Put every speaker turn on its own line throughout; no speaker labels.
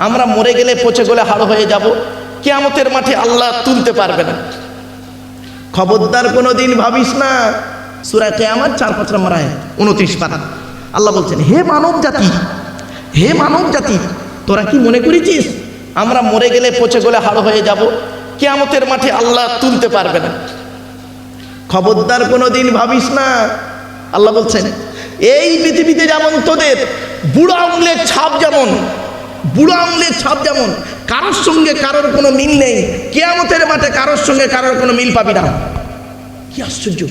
আমরা মরে গেলে পচে গলে হাড় হয়ে যাব, কিয়ামতের মাঠে আল্লাহ তুলতে পারবে না। খবরদার কোনোদিন ভাবিস না। সূরা কিয়ামত 4-5 নম্বর আয়াত 29 পারা আল্লাহ বলছেন, হে মানব জাতি, হে মানব জাতি, তোরা কি মনে করেছিস আমরা মরে গেলে পচে গলে হাড় হয়ে যাব, কিয়ামতের মাঠে আল্লাহ তুলতে পারবে না? খবরদার কোনোদিন ভাবিস না। আল্লাহ বলছেন, এই পৃথিবীতে যেমন তোদের বুড়ো আঙুলের ছাপ যেমন, বুড়ো আঙুলের ছাপ যেমন কারোর সঙ্গে কারোর কোনো মিল নেই, কিয়ামতের মাঠে কারোর সঙ্গে কারোর কোনো মিল পাবি না। কি আশ্চর্য!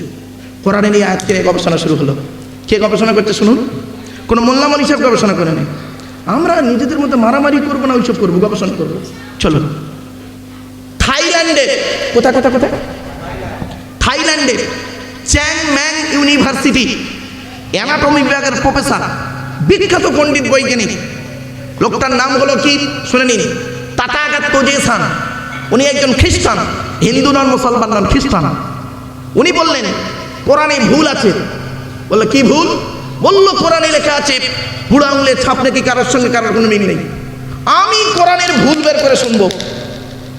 কোরআনে নিয়ে আয়াত থেকে গবেষণা শুরু হলো। কে গবেষণা করতে শুনুন? কোনো মোল্লা মৌলভী সাহেব গবেষণা করে নেই। আমরা নিজেদের মধ্যে মারামারি করবো না, ওইসব করবো, গবেষণা করবো। চলো, থাইল্যান্ডে, কোথায় কোথায় কোথায়, থাইল্যান্ডে চ্যাং ম্যাং ইউনিভার্সিটি অ্যানাটমি বিভাগের প্রফেসর, বিখ্যাত পণ্ডিত বৈজ্ঞানিক, লোকটার নাম হলো কি শুনে নিন, তাথাগত তোজে-সান। উনি একজন খ্রিস্টান, হিন্দু নন, মুসলমান নন, খ্রিস্টান। উনি বললেন কোরআনে ভুল আছে। বললো কি ভুল? বললো কোরআনে লেখা আছে বুড়ো আঙুলের ছাপ নাকি কারোর সঙ্গে কারোর কোনো মিল নেই। আমি কোরআনের ভুল বের করে শুনবো।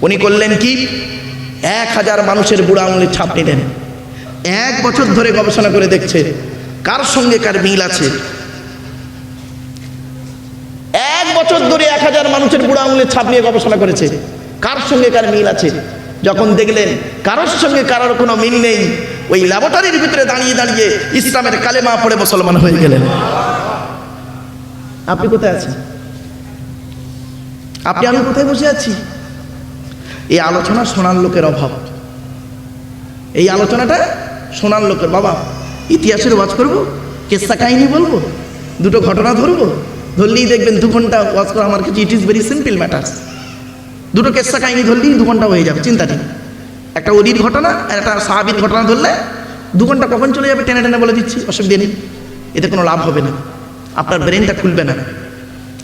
উনি করলেন কি, 1000 মানুষের বুড়ো আঙুলের ছাপ নিলেন, 1 বছর ধরে গবেষণা করে দেখছে কার সঙ্গে কার মিল আছে। 1 বছর ধরে 1000 মানুষের বুড়ো আঙুলের ছাপ নিয়ে গবেষণা করেছে, কার সঙ্গে কার মিল আছে। যখন দেখলেন কারোর সঙ্গে কারোর কোনো মিল নেই, ওই ল্যাবরেটরির ভিতরে দাঁড়িয়ে দাঁড়িয়ে ইসলামের কালেমা পড়ে মুসলমান হয়ে গেলেন। আপনি কোথায় আছেন? আপনি আমি কোথায় বসে আছি? এই আলোচনা শোনার লোকের অভাব। এই আলোচনাটা শোনার লোকের, বাবা ইতিহাসের ওয়াজ করবো, কেসা কাহিনী বলবো, দুটো ঘটনা ধরবো, ধরলেই দেখবেন 2 ঘন্টা ওয়াজ করা আমার কাছে it is very simple matters. দুটো কেসা কাহিনী ধরলেই 2 ঘন্টা হয়ে যাবে, চিন্তা নেই। একটা ওলির ঘটনা আর একটা সাহাবীর ঘটনা ধরলে 2 ঘন্টা কখন চলে যাবে টেনে টেনে বলে দিচ্ছি, অসুবিধা নেই। এতে কোনো লাভ হবে না, আপনার ব্রেনটা খুলবে না।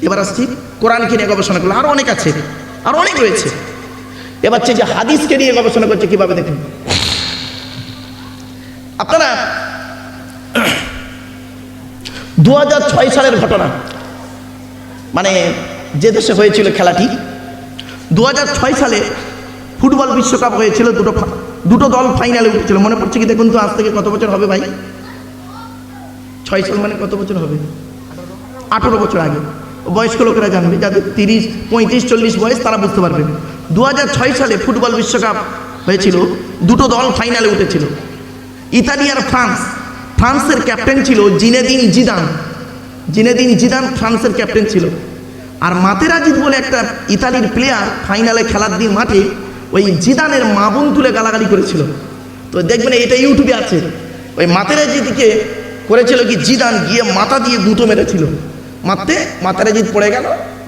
এবার আসছি কোরআনকে নিয়ে গবেষণা করলো, আরও অনেক আছে, আরও অনেক রয়েছে। এবার যে হাদিসকে নিয়ে গবেষণা করছে কিভাবে দেখুন। আপনারা 2006 সালের ঘটনা, মানে যে দেশে হয়েছিল খেলাটি, 2006 সালে ফুটবল বিশ্বকাপ হয়েছিল, দুটো দল ফাইনালে উঠেছিল। মনে পড়ছে কি দেখুন তো, আজ থেকে কত বছর হবে ভাই? 6 সাল মানে কত বছর হবে? 18 বছর আগে। বয়স্ক লোকেরা জানবে, যাদের 30, 35, 40 বয়স তারা বুঝতে পারবে। 2006 সালে ফুটবল বিশ্বকাপ হয়েছিল, দুটো দল ফাইনালে উঠেছিল, ইতালি আর ফ্রান্স। ফ্রান্সের ক্যাপ্টেন ছিল জিনেদিন জিদান। জিনেদিন জিদান ফ্রান্সের ক্যাপ্টেন ছিল। আর মাতেরাজিদ বলে একটা ইতালির প্লেয়ার ফাইনালে খেলার দিন মাঠে ওই জিদানের মা বোন তুলে গালাগালি করেছিল। তো দেখবেন এটা ইউটিউবে আছে। ওই মাতেরাজিদকে করেছিল কি, জিদান গিয়ে মাথা দিয়ে গুঁতো মেরেছিল, মারতে মাতেরাজিদ পড়ে গেল।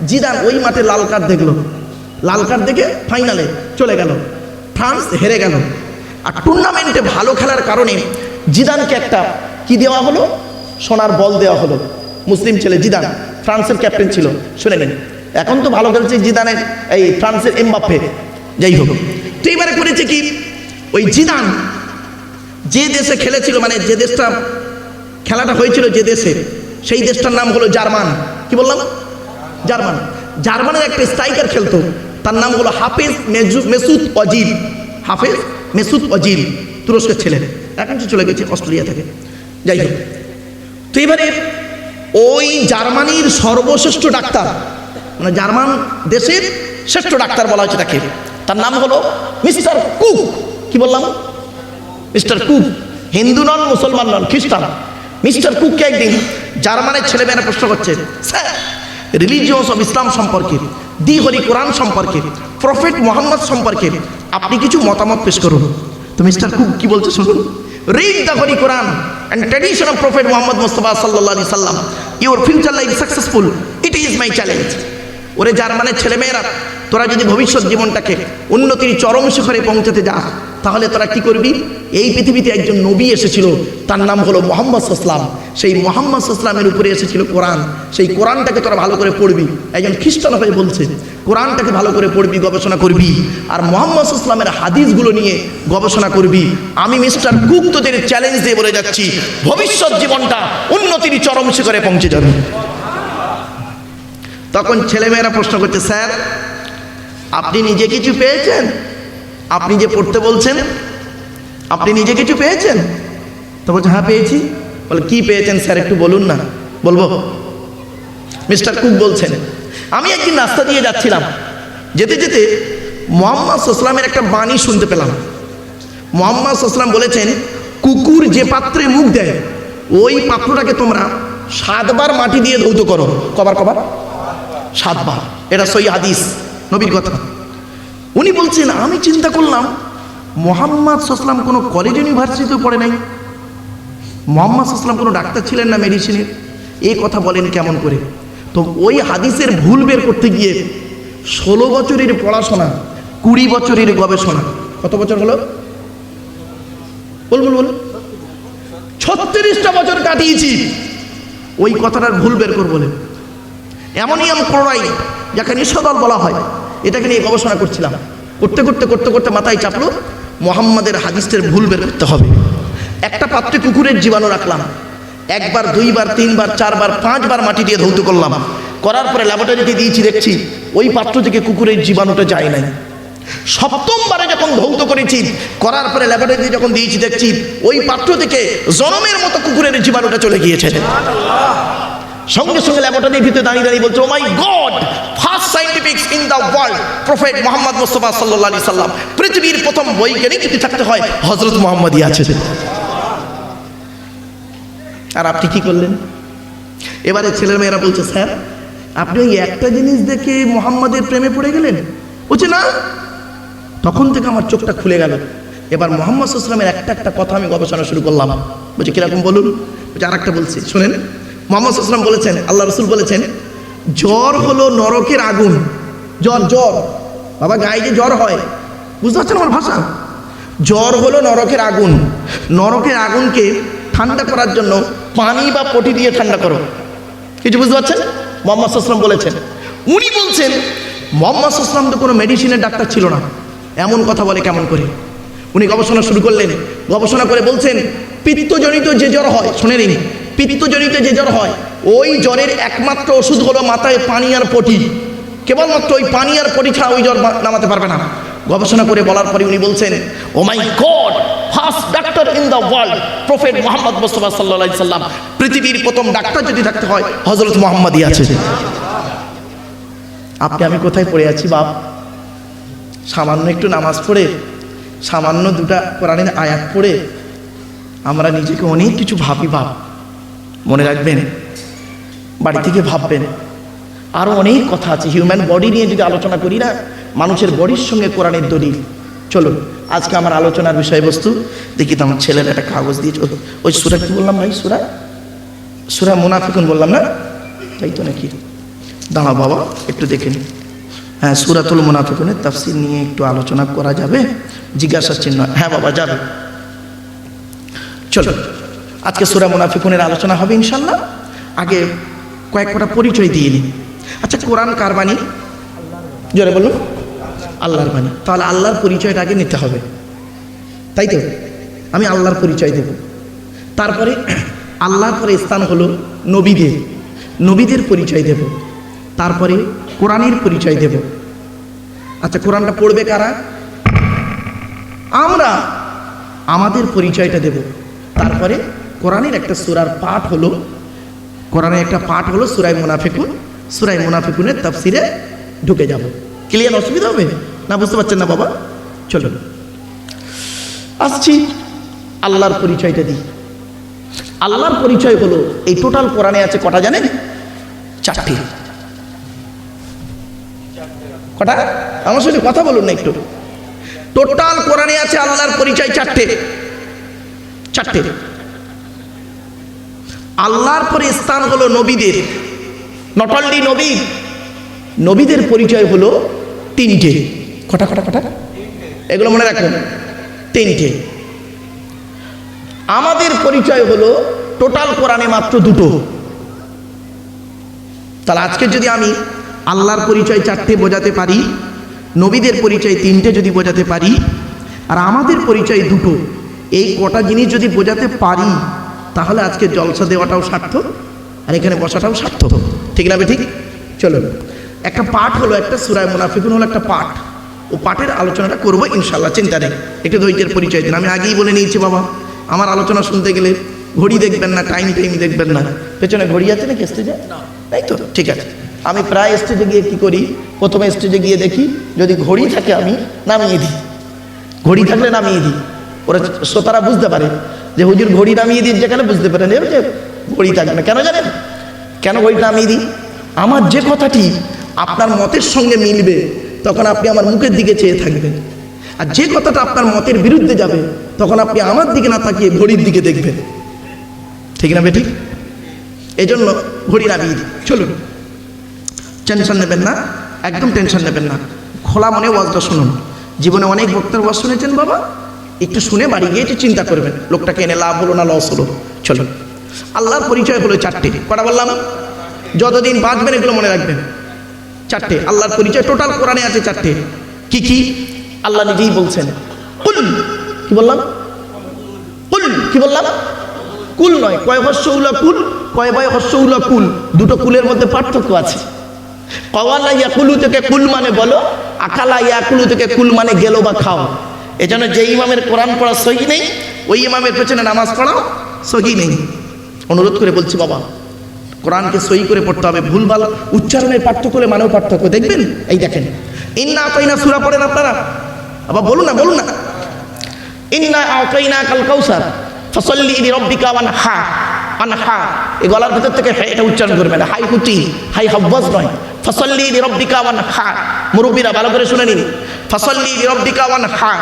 জিদান ওই মাঠে লাল কার্ড দেখলো, লাল কার্ড দেখে ফাইনালে চলে গেল, ফ্রান্স হেরে গেল। আর টুর্নামেন্টে ভালো খেলার কারণে জিদানকে একটা কি দেওয়া হলো, সোনার বল দেওয়া হলো। মুসলিম ছেলে জিদান, ফ্রান্সের ক্যাপ্টেন ছিল। শুনে নিন, এখন তো ভালো খেলছে জিদানের, এই ফ্রান্সের এমবাপ্পে, যাই হোক। তো এবারে করেছে কি, ওই জিদান যে দেশে খেলেছিল, মানে যে দেশটা খেলাটা হয়েছিল যে দেশে, সেই দেশটার নাম হলো জার্মান। কি বললাম? জার্মান। জার্মানের একটা স্ট্রাইকার খেলতো, তার নাম হলো হাফেজ মেসুত অজিল। হাফেজ মেসুত অজিল, তুরস্কের ছেলে, এখন চলে গেছে অস্ট্রেলিয়া থেকে, যাই হোক। তো এবারে ওই জার্মানির সর্বশ্রেষ্ঠ ডাক্তার, মানে জার্মান দেশের শ্রেষ্ঠ ডাক্তার বলা হচ্ছে তাকে, তার নাম হলো মিস্টার কুক। কি বললাম? Mister cook. হিন্দু নন, মুসলমান নন, খ্রিস্টান। মিস্টার কুককে একদিন জার্মানের ছেলেমেয়েরা প্রশ্ন করছে, স্যার রিলিজিয়স অফ ইসলাম সম্পর্কে, দি হলি কোরআন সম্পর্কে, প্রফেট মোহাম্মদ সম্পর্কে আপনি কিছু মতামত পেশ করুন। তো মিস্টার কুক কি বলছে শুনুন, read the Holi Quran and tradition of prophet Mohammad Mustafa সাল্লাল্লাহু আলাইহি সাল্লাম, your future life successful, it is my challenge. ওরে জার্মানের ছেলেমেয়েরা, তোরা যদি ভবিষ্যৎ জীবনটাকে উন্নতির চরম শিখরে পৌঁছাতে যাস, তাহলে তোরা কি করবি? এই পৃথিবীতে একজন নবী এসেছিল, তার নাম হলো মুহাম্মদ সাল্লাল্লাহু আলাইহি ওয়াসাল্লাম। সেই মুহাম্মদ সাল্লাল্লাহু আলাইহি ওয়াসাল্লামের উপরে এসেছিল কোরআন, সেই কোরআনটাকে তোরা ভালো করে পড়বি। একজন খ্রিস্টান হয়ে বলছে, কোরআনটাকে ভালো করে পড়বি, গবেষণা করবি, আর মুহাম্মদ সাল্লাল্লাহু আলাইহি ওয়াসাল্লামের হাদিসগুলো নিয়ে গবেষণা করবি। আমি মিস্টার কুক তোদের চ্যালেঞ্জ দিয়ে বলে যাচ্ছি, ভবিষ্যৎ জীবনটা উন্নতির চরম শিখরে পৌঁছে যাবে। তখন ছেলেমেয়েরা প্রশ্ন করছে, স্যার আপনি নিজে কিছু পেয়েছেন? আপনি যে পড়তে বলছেন, আপনি নিজে কিছু পেয়েছেন? তো বলছে, হ্যাঁ পেয়েছি। বলে, কি পেয়েছেন স্যার একটু বলুন না। বলবো? মিস্টার কুক বলছেন, আমি একদিন রাস্তা দিয়ে যাচ্ছিলাম, যেতে যেতে মুহাম্মদ সাল্লাল্লাহু একটা বাণী শুনতে পেলাম। মুহাম্মদ সাল্লাল্লাহু বলেছেন, কুকুর যে পাত্রে মুখ দেয় ওই পাত্রটাকে তোমরা 7 বার মাটি দিয়ে ধৌত করো। কবার? 7 বার। এটা সহিহ হাদিস, নবীর কথা। উনি বলছেন, আমি চিন্তা করলাম মুহাম্মদ সাল্লাল্লাহু কোনো কলেজ ইউনিভার্সিটিতেও পড়ে নাই, মুহাম্মদ সাল্লাল্লাহু কোনো ডাক্তার ছিলেন না মেডিসিনের, এই কথা বলেন কেমন করে? তো ওই হাদিসের ভুল বের করতে গিয়ে 16 বছরের পড়াশোনা, 20 বছরের গবেষণা, কত বছর হলো? বল 36টা বছর কাটিয়েছি ওই কথাটার ভুল বের করব বলে। অ্যামোনিয়াম ক্লোরাইড যাকে নিঃসদল বলা হয়, এটাকে নিয়ে গবেষণা করছিলাম। করতে করতে মাথায় চাপলো মুহাম্মাদের হাদিসের ভুল বের করতে হবে। একটা পাত্রে কুকুরের জীবাণু রাখলাম, 1 বার 2 বার 3 বার 4 বার 5 বার মাটি দিয়ে ধৌত করলাম। করার পরে ল্যাবরেটরিতে দিয়েছি, দেখছি ওই পাত্র থেকে কুকুরের জীবাণুটা যায় নাই। 7ম বারে যখন ধৌত করেছি, করার পরে ল্যাবরেটরিতে যখন দিয়েছি, দেখছি ওই পাত্র থেকে জনমের মতো কুকুরের জীবাণুটা চলে গিয়েছে। সঙ্গে সঙ্গে ল্যাবরেটরির ভিতরে দাঁড়িয়ে বলছে, oh my God, first scientific in the world, prophet Muhammad Mustafa সাল্লাল্লাহু আলাইহি সাল্লাম। পৃথিবীর প্রথম বৈজ্ঞানিক যদি থাকতে হয় হযরত মুহাম্মদই আছে। আর আপনি কি করলেন? এবারে ছেলের মেয়েরা বলছে, স্যার আপনি ওই একটা জিনিস দেখে মুহাম্মাদের প্রেমে পড়ে গেলেন? বলছে, না। তখন থেকে আমার চোখটা খুলে গেল। এবার মুহাম্মদ সাল্লাল্লাহু আলাইহি ওয়াসাল্লামের একটা কথা আমি গবেষণা শুরু করলাম। বলছে, কিরকম বলুন? বলছে, আর একটা বলছি, শোনেন। মুহাম্মদ সাল্লাল্লাহু আলাইহি ওয়াসাল্লাম বলেছেন, আল্লাহ রাসূল বলেছেন, জ্বর হলো নরকের আগুন। জ্বর বাবা, গায়ে যে জ্বর হয়, বুঝতে পারছেন আমার ভাষা? জ্বর হলো নরকের আগুন। নরকের আগুনকে ঠান্ডা করার জন্য পানি বা পটি দিয়ে ঠান্ডা করো। কিছু বুঝতে পারছেন? মুহাম্মদ সাল্লাল্লাহু আলাইহি ওয়াসাল্লাম বলেছেন। উনি বলছেন, মুহাম্মদ সাল্লাল্লাহু আলাইহি ওয়াসাল্লাম তো কোনো মেডিসিনের ডাক্তার ছিল না, এমন কথা বলে কেমন করে? উনি গবেষণা শুরু করলেন। গবেষণা করে বলছেন, পিত্তজনিত যে জ্বর হয়, শুনে নিন, পিত্তজনিত যে জ্বর হয়, ওই জ্বরের একমাত্র ওষুধ হলো মাথায় পানি আর পটি। কেবলমাত্র ওই পানি আর পটি ছাড়া ওই জ্বর নামাতে পারবে না। গবেষণা করে বলার পরে উনি বলছেন, oh my God, first doctor in the world, prophet Muhammad Mustafa সাল্লাল্লাহু আলাইহি সাল্লাম। পৃথিবীর প্রথম ডাক্তার যদি থাকতে হয় হযরত মুহাম্মদই আছে। আপনি আমি কোথায় পড়ে আছি বাপ? সামান্য একটু নামাজ পড়ে, সামান্য 2টা কোরআনের আয়াত পড়ে আমরা নিজেকে অনেক কিছু ভাবি বাপ। মনে রাখবেন, বাড়ি থেকে ভাববেন, আরও অনেক কথা আছে। হিউম্যান বডি নিয়ে যদি আলোচনা করি না, মানুষের বডির সঙ্গে কোরআনের দলিল। চলুন আজকে আমার আলোচনার বিষয়বস্তু দেখি। তো আমার ছেলের একটা কাগজ দিয়ে, ওই সূরা কি বললাম ভাই? সূরা মুনাফিকুন বললাম না? তাই তো নাকি? দাঁড়াও বাবা, একটু দেখে নিন। হ্যাঁ, সূরাতুল মুনাফিকুনের তাফসীর নিয়ে একটু আলোচনা করা যাবে? জিজ্ঞাসা চিহ্ন। হ্যাঁ বাবা, যাবে। চলো আজকে সূরা মুনাফিকুনের আলোচনা হবে ইনশাল্লাহ। আগে কয়েকটা পরিচয় দিয়ে নিন। আচ্ছা, কোরআন কার বাণী? জোরে বলুন। আল্লাহর বাণী। তাহলে আল্লাহর পরিচয়টা আগে নিতে হবে, তাই তো? আমি আল্লাহর পরিচয় দেব, তারপরে আল্লাহর পরে স্থান হলো নবীদের পরিচয় দেব, তারপরে কোরআনের পরিচয় দেব। আচ্ছা, কোরআনটা পড়বে কারা? আমরা আমাদের পরিচয়টা দেব। তারপরে কোরআনের একটা সূরার পাঠ হলো, কোরআনের একটা পাঠ হলো সূরায়ে মুনাফিকুন। সূরায়ে মুনাফিকুনের তাফসিরে ঢুকে যাব। ক্লিয়ার? অসুবিধা হবে না? বুঝতে পারছেন না বাবা? চলুন আসছি, আল্লাহর পরিচয়টা দিই। আল্লাহর পরিচয় হলো, এই টোটাল কোরআনে আছে কটা জানেন? 4টে। কটা? আমার সাথে কথা বলুন না একটু। টোটাল কোরআনে আছে আল্লাহর পরিচয় 4টে। আল্লাহর পরে স্থান হলো নবীদের। নট অনলি নবীদের পরিচয় হলো 3টে। কটা? এগুলো মনে রাখুন, 3টে। আমাদের পরিচয় হলো টোটাল কোরআনে মাত্র 2টো। তাহলে আজকে যদি আমি আল্লাহর পরিচয় 4টে বোঝাতে পারি, নবীদের পরিচয় 3টে যদি বোঝাতে পারি, আর আমাদের পরিচয় 2টো, এই কটা জিনিস যদি বোঝাতে পারি, তাহলে আজকে জলসা দেওয়াটাও সার্থক, আর এখানে বসাটাও সার্থক। ঠিক না? ঠিক। চলো, একটা পাঠ হলো, একটা সূরা মুনাফিকুন হলো একটা পাঠ। ও পাঠের আলোচনাটা করবো ইনশাল্লাহ, চিন্তা নেই। একটু ধৈর্যের পরিচয় দিন। আমি আগেই বলে নিয়েছি বাবা, আমার আলোচনা শুনতে গেলে ঘড়ি দেখবেন না, টাইম দেখবেন না। পেছনে ঘড়ি আছে নাকি স্টেজে? তাই তো, ঠিক আছে। আমি প্রায় স্টেজে গিয়ে কী করি, প্রথমে স্টেজে গিয়ে দেখি যদি ঘড়ি থাকে আমি নামিয়ে দিই, ঘড়ি থাকলে নামিয়ে দিই। ওরা শ্রোতারা বুঝতে পারে যে হুজুর ঘড়ি নামিয়ে দিই, যেখানে বুঝতে পারেন যে ঘড়ি থাকবে না। কেন জানেন কেন ঘড়ি নামিয়ে দিই? আমার যে কথাটি আপনার মতের সঙ্গে মিলবে তখন আপনি আমার মুখের দিকে চেয়ে থাকবেন, আর যে কথাটা আপনার মতের বিরুদ্ধে যাবে তখন আপনি আমার দিকে না তাকিয়ে ঘড়ির দিকে দেখবেন। ঠিক না বেঠিক? এই জন্য ঘড়ি নামিয়ে দিই। চলুন, টেনশন নেবেন না, একদম টেনশন নেবেন না, খোলা মনে ওয়াজটা শুনুন। জীবনে অনেক বক্তার ওয়াজ শুনেছেন বাবা, একটু শুনে বাড়ি গিয়ে একটু চিন্তা করবেন লোকটাকে এনে লাভ হলো না লস হলো। চলুন, আল্লাহর পরিচয় হলো চারটে। কটা বললাম? যতদিন বাঁচবেন এগুলো মনে রাখবেন। চারটে আল্লাহর পরিচয় টোটাল কোরআনে আছে চারটে। কি কি? আল্লাহ নিজেই বলছেন কুল। কি বললাম? কুল। কি বললাম? কুল নয়, কয় হস্যউলা কুল, কয় বয় হস্যউলা কুল, দুটো কুলের মধ্যে পার্থক্য আছে। কওয়ালা ইয়াকুলু থেকে কুল মানে বলো, আকালা ইয়াকুলু থেকে কুল মানে গেলো বা খাও। এজন্য যে ইমামের কোরআন পড়া সহি নেই ওই ইমামের পেছনে নামাজ পড়াও সহি নেই। অনুরোধ করে বলছি বাবা, কোরআনকে সহি করে পড়তে হবে। ভুলভাল উচ্চারণের পার্থক্য হলে মানেও পার্থক্য। দেখবেন, এই দেখেন, ইন্না আতাইনা সূরা পড়েন আপনারা? আবার বলুন না, বলুন না। ইন্না আতাইনা কাল কাউসার ফাসাল্লি লিরাব্বিকা ওয়ানহা। আনহা, এই গলার ভিতর থেকে এটা উচ্চারণ করবেন, হাই হুতি, হাই হাব্বাজ নয়। ফাসাল্লি লিরাব্বিকা ওয়ানহা। মুরব্বীরা ভালো করে শুনে নিন, ফাসাল্লি লিরাব্বিকা ওয়ানহা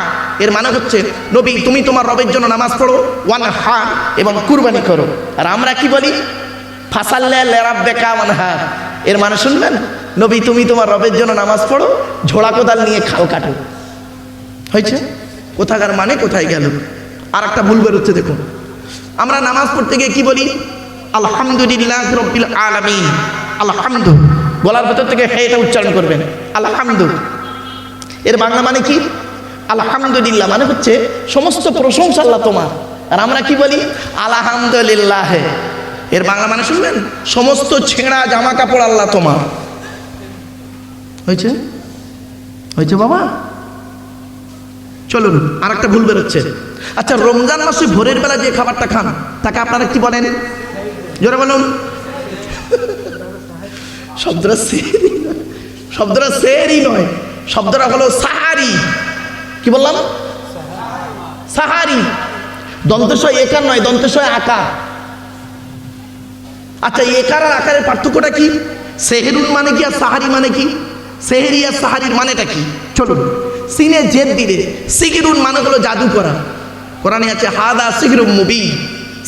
এর মানে হচ্ছে নবী তুমি তোমার রবের জন্য নামাজ পড়ো, ওয়ানহা এবং কুরবানি করো। আর আমরা কি বলি? ফাসাল্লি লিরাব্বিকা ওয়ানহা এর মানে শুনবেন, নবী তুমি তোমার রবের জন্য নামাজ পড়ো, ঝোড়া কোদাল নিয়ে খাল কাটো। হয়েছে? কোথাকার মানে কোথায় গেল? আর একটা ভুল বেরোচ্ছে দেখুন, আমরা নামাজ পড়তে গিয়ে কি বলি? আলহামদুলিল্লাহ রাব্বিল আলামিন। আলহামদু, গলার ভেতর থেকে এটা উচ্চারণ করবেন, আলহামদু। এর বাংলা মানে কি? আলহামদুলিল্লাহ মানে হচ্ছে সমস্ত প্রশংসা আল্লাহ তোমার। আর আমরা কি বলি? আলহামদুলিল্লাহ। এর বাংলা মানে শুনবেন, সমস্ত ছেঁড়া জামা কাপড় আল্লাহ তোমার। হয়েছে? হয়েছে বাবা? চলুন, আর একটা ভুল বেরোচ্ছে। আচ্ছা, রমজান মাসে ভোরের বেলা যে খাবারটা খান তাকে আপনারা কি বলেন? জোরে বলুন। শব্দটা সেহরি, শব্দটা সেহরি নয়, শব্দটা হলো সাহারি। কি বললাম? সাহারি। দন্তেশয় একার নয়, দন্তেশয় আকার। আচ্ছা, একার আর আকারের পার্থক্যটা কি? সেহেরুন মানে কি আর সাহারি মানে কি? সেহেরি আর সাহারির মানেটা কি? চলুন, সিনে জেদ দিলে সিগিরুন মানে হলো জাদু করা। কোরআনে আছে হাদা সিগরুম মুবিন।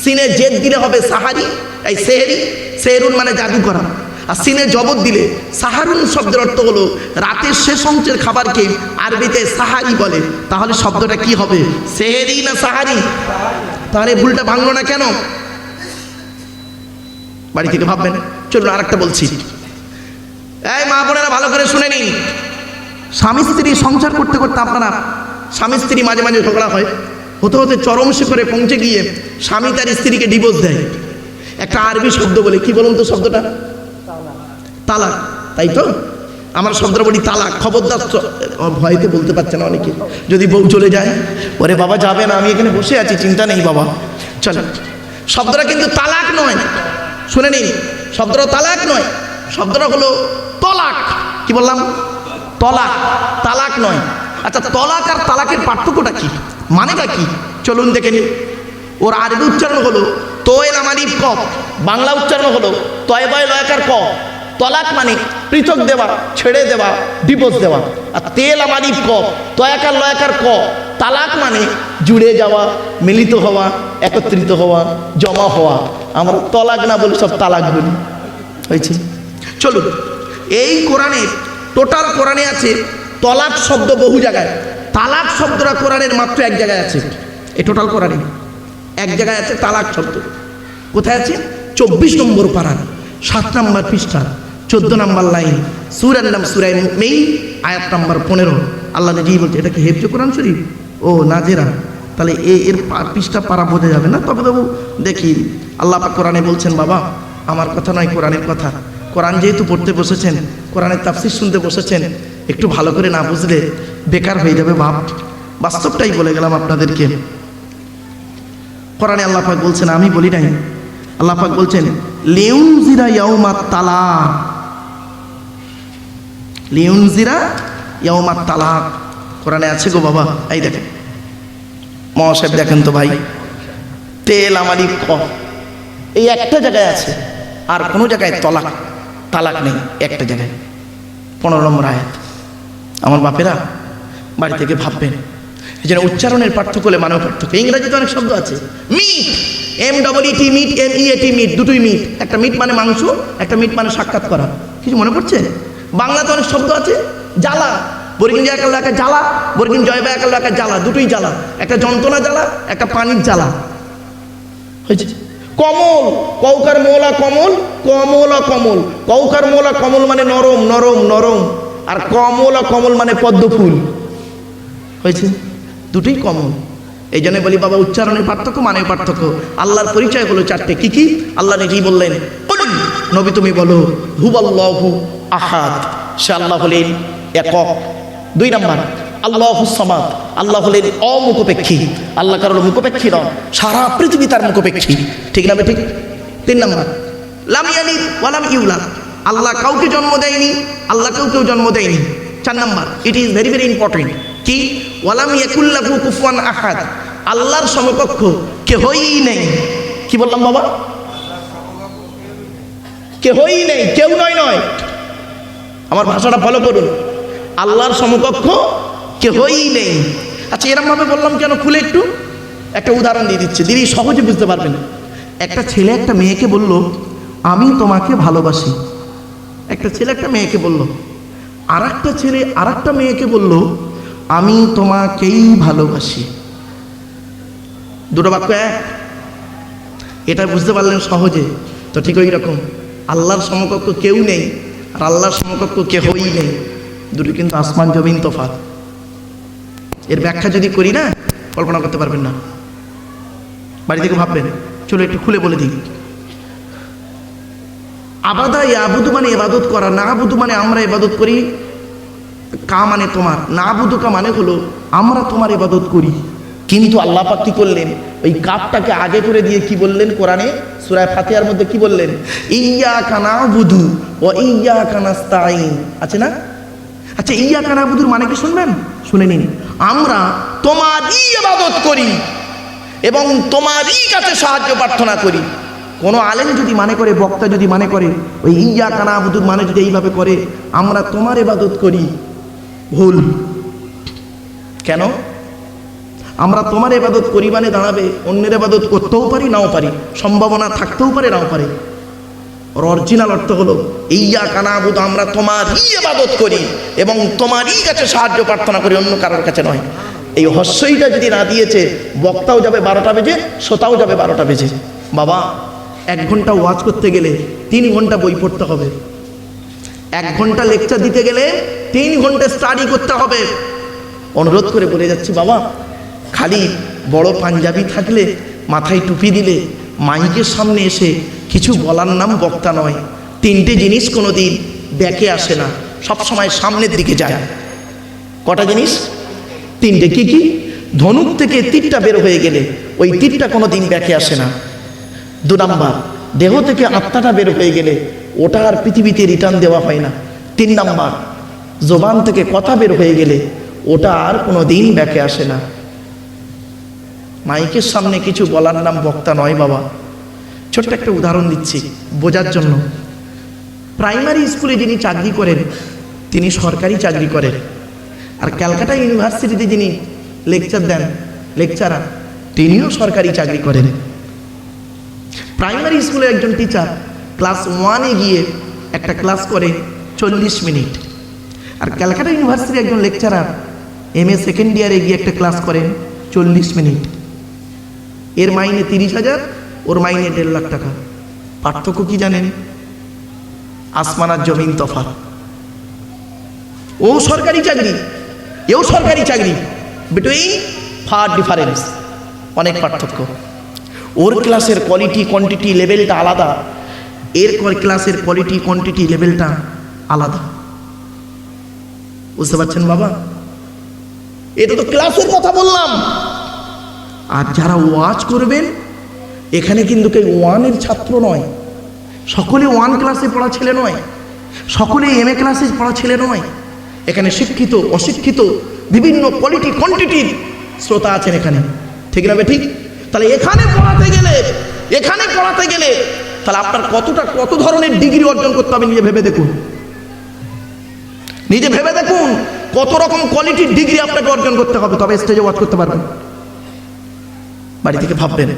সিনে জেদ দিলে হবে সাহারি, এই সেহেরি। সেহেরুন মানে জাদু করা। আর সিনে জবর দিলে সাহারুন শব্দের অর্থ হলো রাতের শেষ অংশের খাবারকে আরবিতে সাহারি বলে। তাহলে শব্দটা কি হবে? সেহেরি না সাহারি? তাহলে ভুলটা ভাঙলো না কেন? বাড়ি থেকে ভাববেন। চলুন, আর একটা বলছি। এই মা বোনেরা ভালো করে শুনে নিন, স্বামী স্ত্রী সংসার করতে করতে আপনারা স্বামী স্ত্রী মাঝে মাঝে ঝগড়া হয়, হতে হতে চরম শিখরে পৌঁছে গিয়ে স্বামী তার স্ত্রীকে ডিভোর্স দেয় একটা আরবি শব্দ বলে। কি বলুন তো শব্দটা? তালাক। তাই তো? আমার শব্দটা বলি তালাক। খবরদার, ভয়তে বলতে পারছে না অনেকে, যদি বউ চলে যায়, ওরে বাবা যাবে না, আমি এখানে বসে আছি, চিন্তা নেই বাবা। চলো, শব্দটা কিন্তু তালাক নয়, শুনে নিন, শব্দটা তালাক নয়, শব্দটা হলো তলাক। কি বললাম? তলাক, তালাক নয়। আচ্ছা, তলাক আর তালাকের পার্থক্যটা কি, মানেটা কি? চলুন দেখে নিন। ওর আরবি উচ্চারণ হলো তোয়েল আমালিফ কফ, বাংলা উচ্চারণ হলো তয়বায় লয়কার ক। তলাক মানে পৃথক দেওয়া, ছেড়ে দেওয়া, ডিভোর্স দেওয়া। আর তেল আমালিফ কফ, তয়াকার লয়াকার ক। তালাক মানে জুড়ে যাওয়া, মিলিত হওয়া, একত্রিত হওয়া, জমা হওয়া। আমরা তলাক না বলি, সব তালাক বলি। হয়েছে? চলুন, এই কোরআনে, টোটাল কোরআনে আছে তলাক শব্দ বহু জায়গায়, তালাক শব্দটা কোরআনের মাত্র এক জায়গায় আছে। এই টোটাল কোরআনে এক জায়গায় আছে তালাক শব্দ। কোথায় আছে? 24 নম্বর পারা, 7 নম্বর পৃষ্ঠা, 14 নম্বর লাইন, সূরার নাম সূরা মুমিন, আয়াত নম্বর 15। আল্লাহ নিজেই বলছে, এটা কি হেফজে কোরআন শরীফ? ও নাজেরা, তাহলে এর পৃষ্ঠা পারা বোঝা যাবে না। তবে দেখি আল্লাহ পাক কোরআনে বলছেন, বাবা আমার কথা নয়, কোরআনের কথা। কোরআন যেহেতু পড়তে বসেছেন, কোরআনের তাফসীর শুনতে বসেছেন, একটু ভালো করে না বুঝলে বেকার হয়ে যাবে বাপ। বাস্তবটাই বলে গেলাম আপনাদেরকে। কোরআনে আল্লাহ পাক বলছেন, আমি বলি নাই, আল্লাহ পাক বলছেন লিউনজিরা ইয়াউমাত তালাক, লিউনজিরা ইয়াউমাত তালাক কোরআনে আছে গো বাবা। এই দেখেন মহাসাহেব, দেখেন তো ভাই, তেল আমালি ক এই একটা জায়গায় আছে, আর কোনো জায়গায় তলাক তালাক নেই, একটা জায়গায় 15 নম্বর আয়াত। আমার বাপেরা বাড়ি থেকে ভাববেন, এই জন্য উচ্চারণের পার্থক্য হলে মানেও পার্থক্য। ইংরেজিতে অনেক শব্দ আছে, meet MEET meat MEAT meet, দুটোই মিট। একটা মিট মানে মাংস, একটা মিট মানে সাক্ষাৎ করা। কিছু মনে পড়ছে? বাংলাতে অনেক শব্দ আছে, জ্বালা, বর্গিন জয় একাল একা জ্বালা, বর্গিন জয় বা একাল একা জ্বালা, দুটোই জ্বালা। একটা যন্ত্রণা জ্বালা, একটা পানির জ্বালা হয়েছে। কমল, কৌকার মোলা কমল, কমলা কমল, কৌকার মোলা কমল মানে নরম নরম নরম, আর কমলা কমল মানে পদ্ম ফুল হয়েছে, দুটোই কমল। এই জন্য বলি বাবা, উচ্চারণের পার্থক্য মানে পার্থক্য। আল্লাহর পরিচয় হলো চারটে, কি কি? আল্লাহ নিজেই বললেন, নবী তুমি বলো হুয়াল্লাহু আহাদ, সে আল্লাহ হলেন একক। 2 নাম্বার আল্লাহুস সামাদ, আল্লাহ হলেন অমুখপেক্ষী, আল্লাহ কারোর মুখপেক্ষী নন, সারা পৃথিবী তার মুখপেক্ষী, ঠিক না ঠিক? 3 নাম্বার লাম ইয়ালিদ ওয়া লাম ইউলাদ, আল্লাহ কাউকে জন্ম দেয়নি, আল্লাহ কেউ জন্ম দেয়নি। 4 number, it is very very important, কি? ওয়ালাম ইয়াকুল লাহু কুফুয়ান আহাদ, আল্লাহর সমকক্ষ কেহই নেই। কি বললাম বাবা? কেহই নেই, কেউ নয় নয়, আমার ভাষাটা ফলো করুন, আল্লাহর সমকক্ষ কেহই নেই। আচ্ছা এরকম ভাবে বললাম কেন? খুলে একটু একটা উদাহরণ দিয়ে দিচ্ছি, দিদি সহজে বুঝতে পারবেন। একটা ছেলে একটা মেয়েকে বলল, আমি তোমাকে ভালোবাসি। একটা ছেলে একটা মেয়েকে বলল, আর একটা ছেলে আর একটা মেয়েকে বলল, আমি তোমাকেই ভালোবাসি। দুটো বাক্য এক, এটা বুঝতে পারলেন সহজে? তো ঠিক ওই রকম আল্লাহর সমকক্ষ কেউ নেই আর আল্লাহর সমকক্ষ কেহই নেই, দুটো কিন্তু আসমান জমিন তফাৎ। এর ব্যাখ্যা যদি করি না, কল্পনা করতে পারবেন না, বাড়ি থেকে ভাববেন। চলো একটু খুলে বলে দিই। আবাদা ইয়াবুদু মানে ইবাদত করা, না আবুদু মানে আমরা ইবাদত করি, কা মানে তোমার, না আবুদু কা মানে হলো আমরা তোমার ইবাদত করি। কিন্তু আল্লাহ পাক কি করলেন? ওই কাপটাকে আগে করে দিয়ে কি বললেন কোরআনে? সূরা ফাতিহার মধ্যে কি বললেন? ইয়্যাকা না'বুদু ওয়া ইয়্যাকা নাস্তাঈন, আছে না? আচ্ছা ইয়্যাকা না'বুদুর মানে কি শুনবেন? শুনে নিন। আমরা তোমারই ইবাদত করি এবং তোমারই কাছে সাহায্য প্রার্থনা করি। কোনো আলেম যদি মনে করে, বক্তা যদি মনে করে ওই ইয়্যাকা না'বুদুর মানে যদি এইভাবে করে আমরা তোমার ইবাদত করি, ভুল। কেন? আমরা তোমার ইবাদত করি মানে দাঁড়াবে অন্যের ইবাদত করতেও পারি নাও পারি, সম্ভাবনা থাকতেও পারে নাও পারে। অরিজিনাল অর্থ হলো ইয়্যাকা না'বুদু, আমরা তোমারই ইবাদত করি এবং তোমারই কাছে সাহায্য প্রার্থনা করি, অন্য কারোর কাছে নয়। এই হস্যইটা যদি না দিয়েছে, বক্তাও যাবে 12টা বেজে, শ্রোতাও যাবে 12টা বেজে। বাবা 1 ঘন্টা ওয়াজ করতে গেলে 3 ঘন্টা বই পড়তে হবে, 1 ঘন্টা লেকচার দিতে গেলে 3 ঘন্টা স্টাডি করতে হবে। অনুরোধ করে বলে যাচ্ছি বাবা, খালি বড় পাঞ্জাবি থাকলে, মাথায় টুপি দিলে, মাইকের সামনে এসে কিছু বলার নাম বক্তা নয়। 3টে জিনিস কোনো দিন ব্যাকে আসে না, সবসময় সামনের দিকে যায়। কটা জিনিস? 3টে। কি কি? ধনুক থেকে তীরটা বের হয়ে গেলে ওই তীরটা কোনো দিন ব্যাকে আসে না। 2 নাম্বার, দেহ থেকে আত্মাটা বের হয়ে গেলে ওটা আর পৃথিবীতে রিটার্ন দেওয়া হয় না। 3 নাম্বার, জবান থেকে কথা বের হয়ে গেলে ওটা আর কোনো দিন ব্যাকে আসে না। মাইকের সামনে কিছু বলার নাম বক্তা নয় বাবা। ছোট্ট একটা উদাহরণ দিচ্ছি বোঝার জন্য। প্রাইমারি স্কুলে যিনি চাকরি করেন তিনি সরকারি চাকরি করেন, আর ক্যালকাটা ইউনিভার্সিটিতে যিনি লেকচার দেন, লেকচারার, তিনিও সরকারি চাকরি করেন। প্রাইমারি স্কুলে একজন টিচার ক্লাস 1-এ গিয়ে একটা ক্লাস করে 40 মিনিট, আর ক্যালকাটা ইউনিভার্সিটির একজন লেকচারার MA সেকেন্ড ইয়ারে গিয়ে একটা ক্লাস করেন 40 মিনিট। এর মাইনে 30,000, ওর মাইনে 1.5 লাখ টাকা। পার্থক্য কি জানেন? আসমান আর জমিন তফাৎ। ও সরকারি চাকরি, এও সরকারি চাকরি, বিটুইন ফার ডিফারেন্স, অনেক পার্থক্য। ওর ক্লাসের কোয়ালিটি কোয়ান্টিটি লেভেলটা আলাদা, এর ক্লাসের কোয়ালিটি কোয়ান্টিটি লেভেলটা আলাদা। বুঝতে পারছেন বাবা? এটা তো ক্লাসের কথা বললাম। আর যারা ওয়াজ করবেন এখানে কিন্তু কেউ ওয়ানের ছাত্র নয়, সকলে ওয়ান ক্লাসে পড়া ছেলে নয়, সকলে এম এ ক্লাসে পড়া ছেলে নয়। এখানে শিক্ষিত অশিক্ষিত বিভিন্ন কোয়ালিটি কোয়ান্টিটির শ্রোতা আছেন এখানে, ঠিক না ঠিক? তাহলে এখানে পড়াতে গেলে তাহলে আপনার কত ধরনের ডিগ্রি অর্জন করতে হবে নিজে ভেবে দেখুন, কত রকম কোয়ালিটির ডিগ্রি আপনাকে অর্জন করতে হবে, তবে স্টেজে ওয়াজ করতে পারবেন। বাড়ি থেকে ভাববেন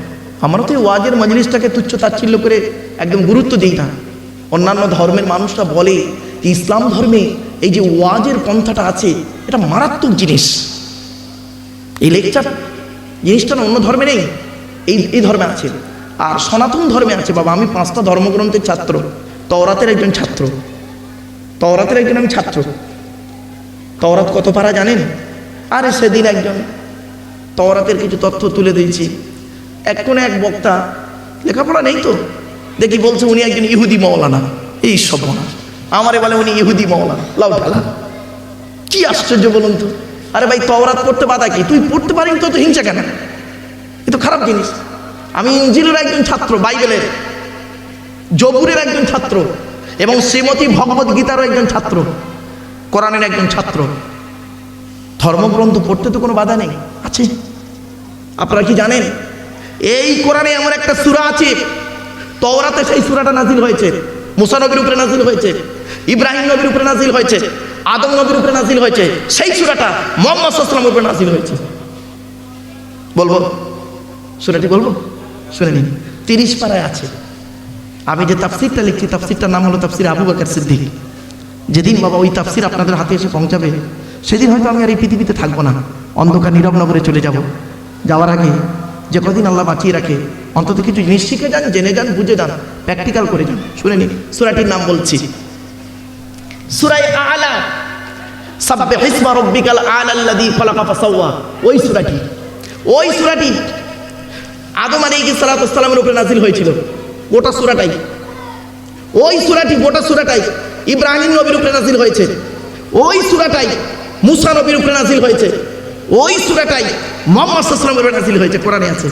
আমরা তো ওয়াজের মজলিসটাকে তুচ্ছ তাচ্ছিল্য করে একদম গুরুত্ব দিই না। অন্যান্য ধর্মের মানুষরা বলে যে ইসলাম ধর্মে এই যে ওয়াজের পন্থাটা আছে এটা মারাত্মক জিনিস, এই লেকচার জিনিসটা না অন্য ধর্মে নেই, এই ধর্মে আছে। আর সনাতন ধর্মে আছে বাবা। আমি 5টা ধর্মগ্রন্থের ছাত্র, তওরাতের একজন ছাত্র, আমি ছাত্র। তওরাত কত পারা জানেন? আরে সেদিন একজন তওরাতের কিছু তথ্য তুলে দিয়েছি, এক বক্তা লেখাপড়া নেই তো দেখি বলছে উনি একজন ইহুদি মওলানা। এই সব আমারে বলে উনি ইহুদি মওলানা, লাউ ঢালা। কি আশ্চর্য বলুন তো। আরে ভাই তওরাত পড়তে বাধা কি? তুই পড়তে পারিস তো হিংসা কেন? এ তো খারাপ জিনিস। আমি ইনজিলের একজন ছাত্র, বাইবেলের জবুরের একজন ছাত্র, এবং শ্রীমতী ভগবত গীতারও একজন ছাত্র, কোরআনের একজন ছাত্র। ধর্মগ্রন্থ পড়তে তো কোনো বাধা নেই, আছে। আপনারা কি জানেন এই কোরআনে এমন একটা সূরা আছে, তওরাতে সেই সূরাটা নাজিল হয়েছে, মুসা নবীর উপরে নাজিল হয়েছে, ইব্রাহিম নবীর উপরে নাজিল হয়েছে, আদম নবীর উপরে নাজিল হয়েছে, সেই সূরাটা মুহাম্মদ সাল্লাল্লাহু আলাইহি ওয়াসাল্লামের উপরে নাজিল হয়েছে। বলবো সূরাটি? বলবো, শুনে নিন। 30 পারায় আছে। আমি যে তাফসিরটা লিখছি তাফসিরটার নাম হলো তাফসির আবু বকর সিদ্দিক। যেদিন বাবা ওই তাফসির আপনাদের হাতে এসে পৌঁছাবে সেদিন হয়তো আমি আর এই পৃথিবীতে থাকবো না, অন্ধকার নীরব নগরে চলে যাব। যাওয়ার আগে যে কদিন আল্লাহ বাঁচিয়ে রাখে অন্তত কিছু জিনিস শিখে যান, জেনে যান, বুঝে যান, প্র্যাকটিক্যাল করে যান। শুনে নিন, সূরাটির নাম বলছি সূরা আ'লা, সাব্বিহ ইসমা রাব্বিকাল আ'লা আল্লাযী খালাকা ফাসাওয়া। ওই সূরাটি আদম আলাইহিস সালাতু ওয়াস সালামের উপরে নাজিল হয়েছিল। গোটা সূরাটাই গোটা সূরাটাই ইব্রাহিম নবীর উপরে নাজিল হয়েছে। ওই সূরাটাই মুসা নবীর উপরে নাজিল হয়েছে। ওই সূরাটাই মুহাম্মদ সাল্লাল্লাহু আলাইহি ওয়াসাল্লামের উপরে নাজিল হয়েছে। কোরআনে আছে,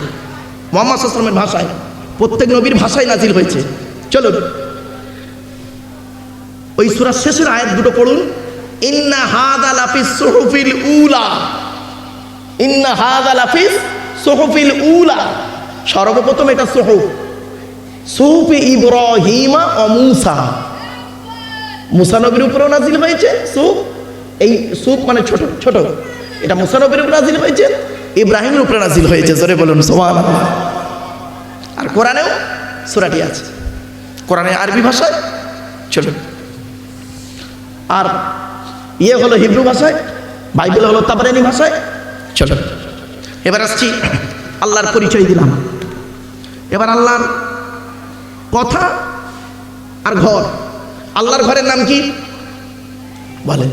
মুহাম্মদ সাল্লাল্লাহু আলাইহি ওয়াসাল্লামের ভাষায়, প্রত্যেক নবীর ভাষায় নাজিল হয়েছে। চলুন ওই সূরার শেষের আয়াত দুটো পড়ুন। ইন্না হাযা লাফিস সুহুফিল উলা, ইন্না হাযা লাফিস সুহুফিল উলা। সর্বপ্রথম এটা সুহুফে ইব্রাহিমা ও মুসা, মুসা নবীর উপরেও নাজিল হয়েছে সুহুফ। এই সুহুফ মানে ছোট ছোট, এটা মুসা নবীর উপরে নাজিল হয়েছে, ইব্রাহিমের উপরে নাজিল হয়েছে। জোরে বলুন সুবহানাল্লাহ। আর কোরআনেও সূরাটি আছে, কোরআনে আরবি ভাষায়। চলুন, আর হলো হিব্রু ভাষায়, বাইবেল হলো তাবরানী ভাষায়। চলুন এবার আসছি, আল্লাহর পরিচয় দিলাম। এবার আল্লাহর কথা আর ঘর। আল্লাহর ঘরের নাম কি বলেন?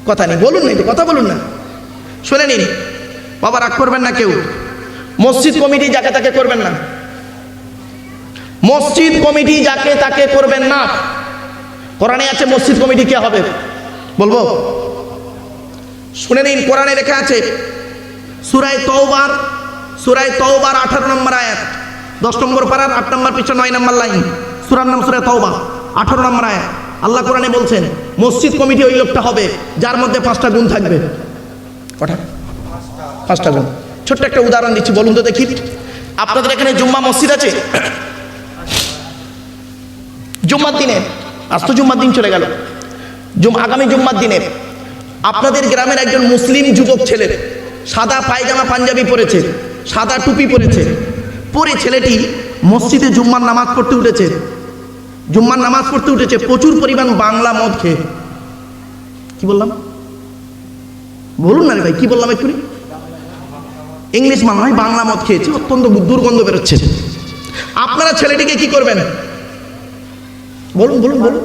কথা নেই, বলুন না, কথা বলুন না, শুনে নিন বাবা, রাগ করবেন না কেউ। মসজিদ কমিটি যাকে তাকে করবেন না, মসজিদ কমিটি যাকে তাকে করবেন না। কোরআনে আছে মসজিদ কমিটি কে হবে, বলবো? শুনে নিন, কোরআনে লেখা আছে সূরা তওবার 18 নম্বর আয়াত, 10 নম্বর পারার 8 নম্বর পৃষ্ঠা 9 নম্বর লাইন। সূরার নাম সূরা তওবা, 18 নম্বর আয়াত। আল্লাহ কোরআনে বলছেন মসজিদ কমিটি ওই লোকটা হবে যার মধ্যে 5টা গুণ থাকবে। কটা? 5টা গুণ। ছোট্ট একটা উদাহরণ দিচ্ছি, বলুন তো দেখি। আপনাদের এখানে জুম্মা মসজিদ আছে? জুম্মার দিনে, আজ তো জুম্মার দিন চলে গেল, আগামী জুম্মার দিনে আপনাদের গ্রামের একজন মুসলিম যুবক ছেলে সাদা পায়জামা পাঞ্জাবি পরেছে, সাদা টুপি পরেছে, পরে ছেলেটি মসজিদে জুম্মার নামাজ পড়তে উঠেছে, প্রচুর পরিমাণ বাংলা মদ খেয়ে। কি বললাম? বলুন না রে ভাই, কি বললাম এক্ষুনি? ইংলিশ মনে হয়, বাংলা মদ খেয়েছে, অত্যন্ত দুর্গন্ধ বেরোচ্ছে। আপনারা ছেলেটিকে কি করবেন? বলুন বলুন বলুন,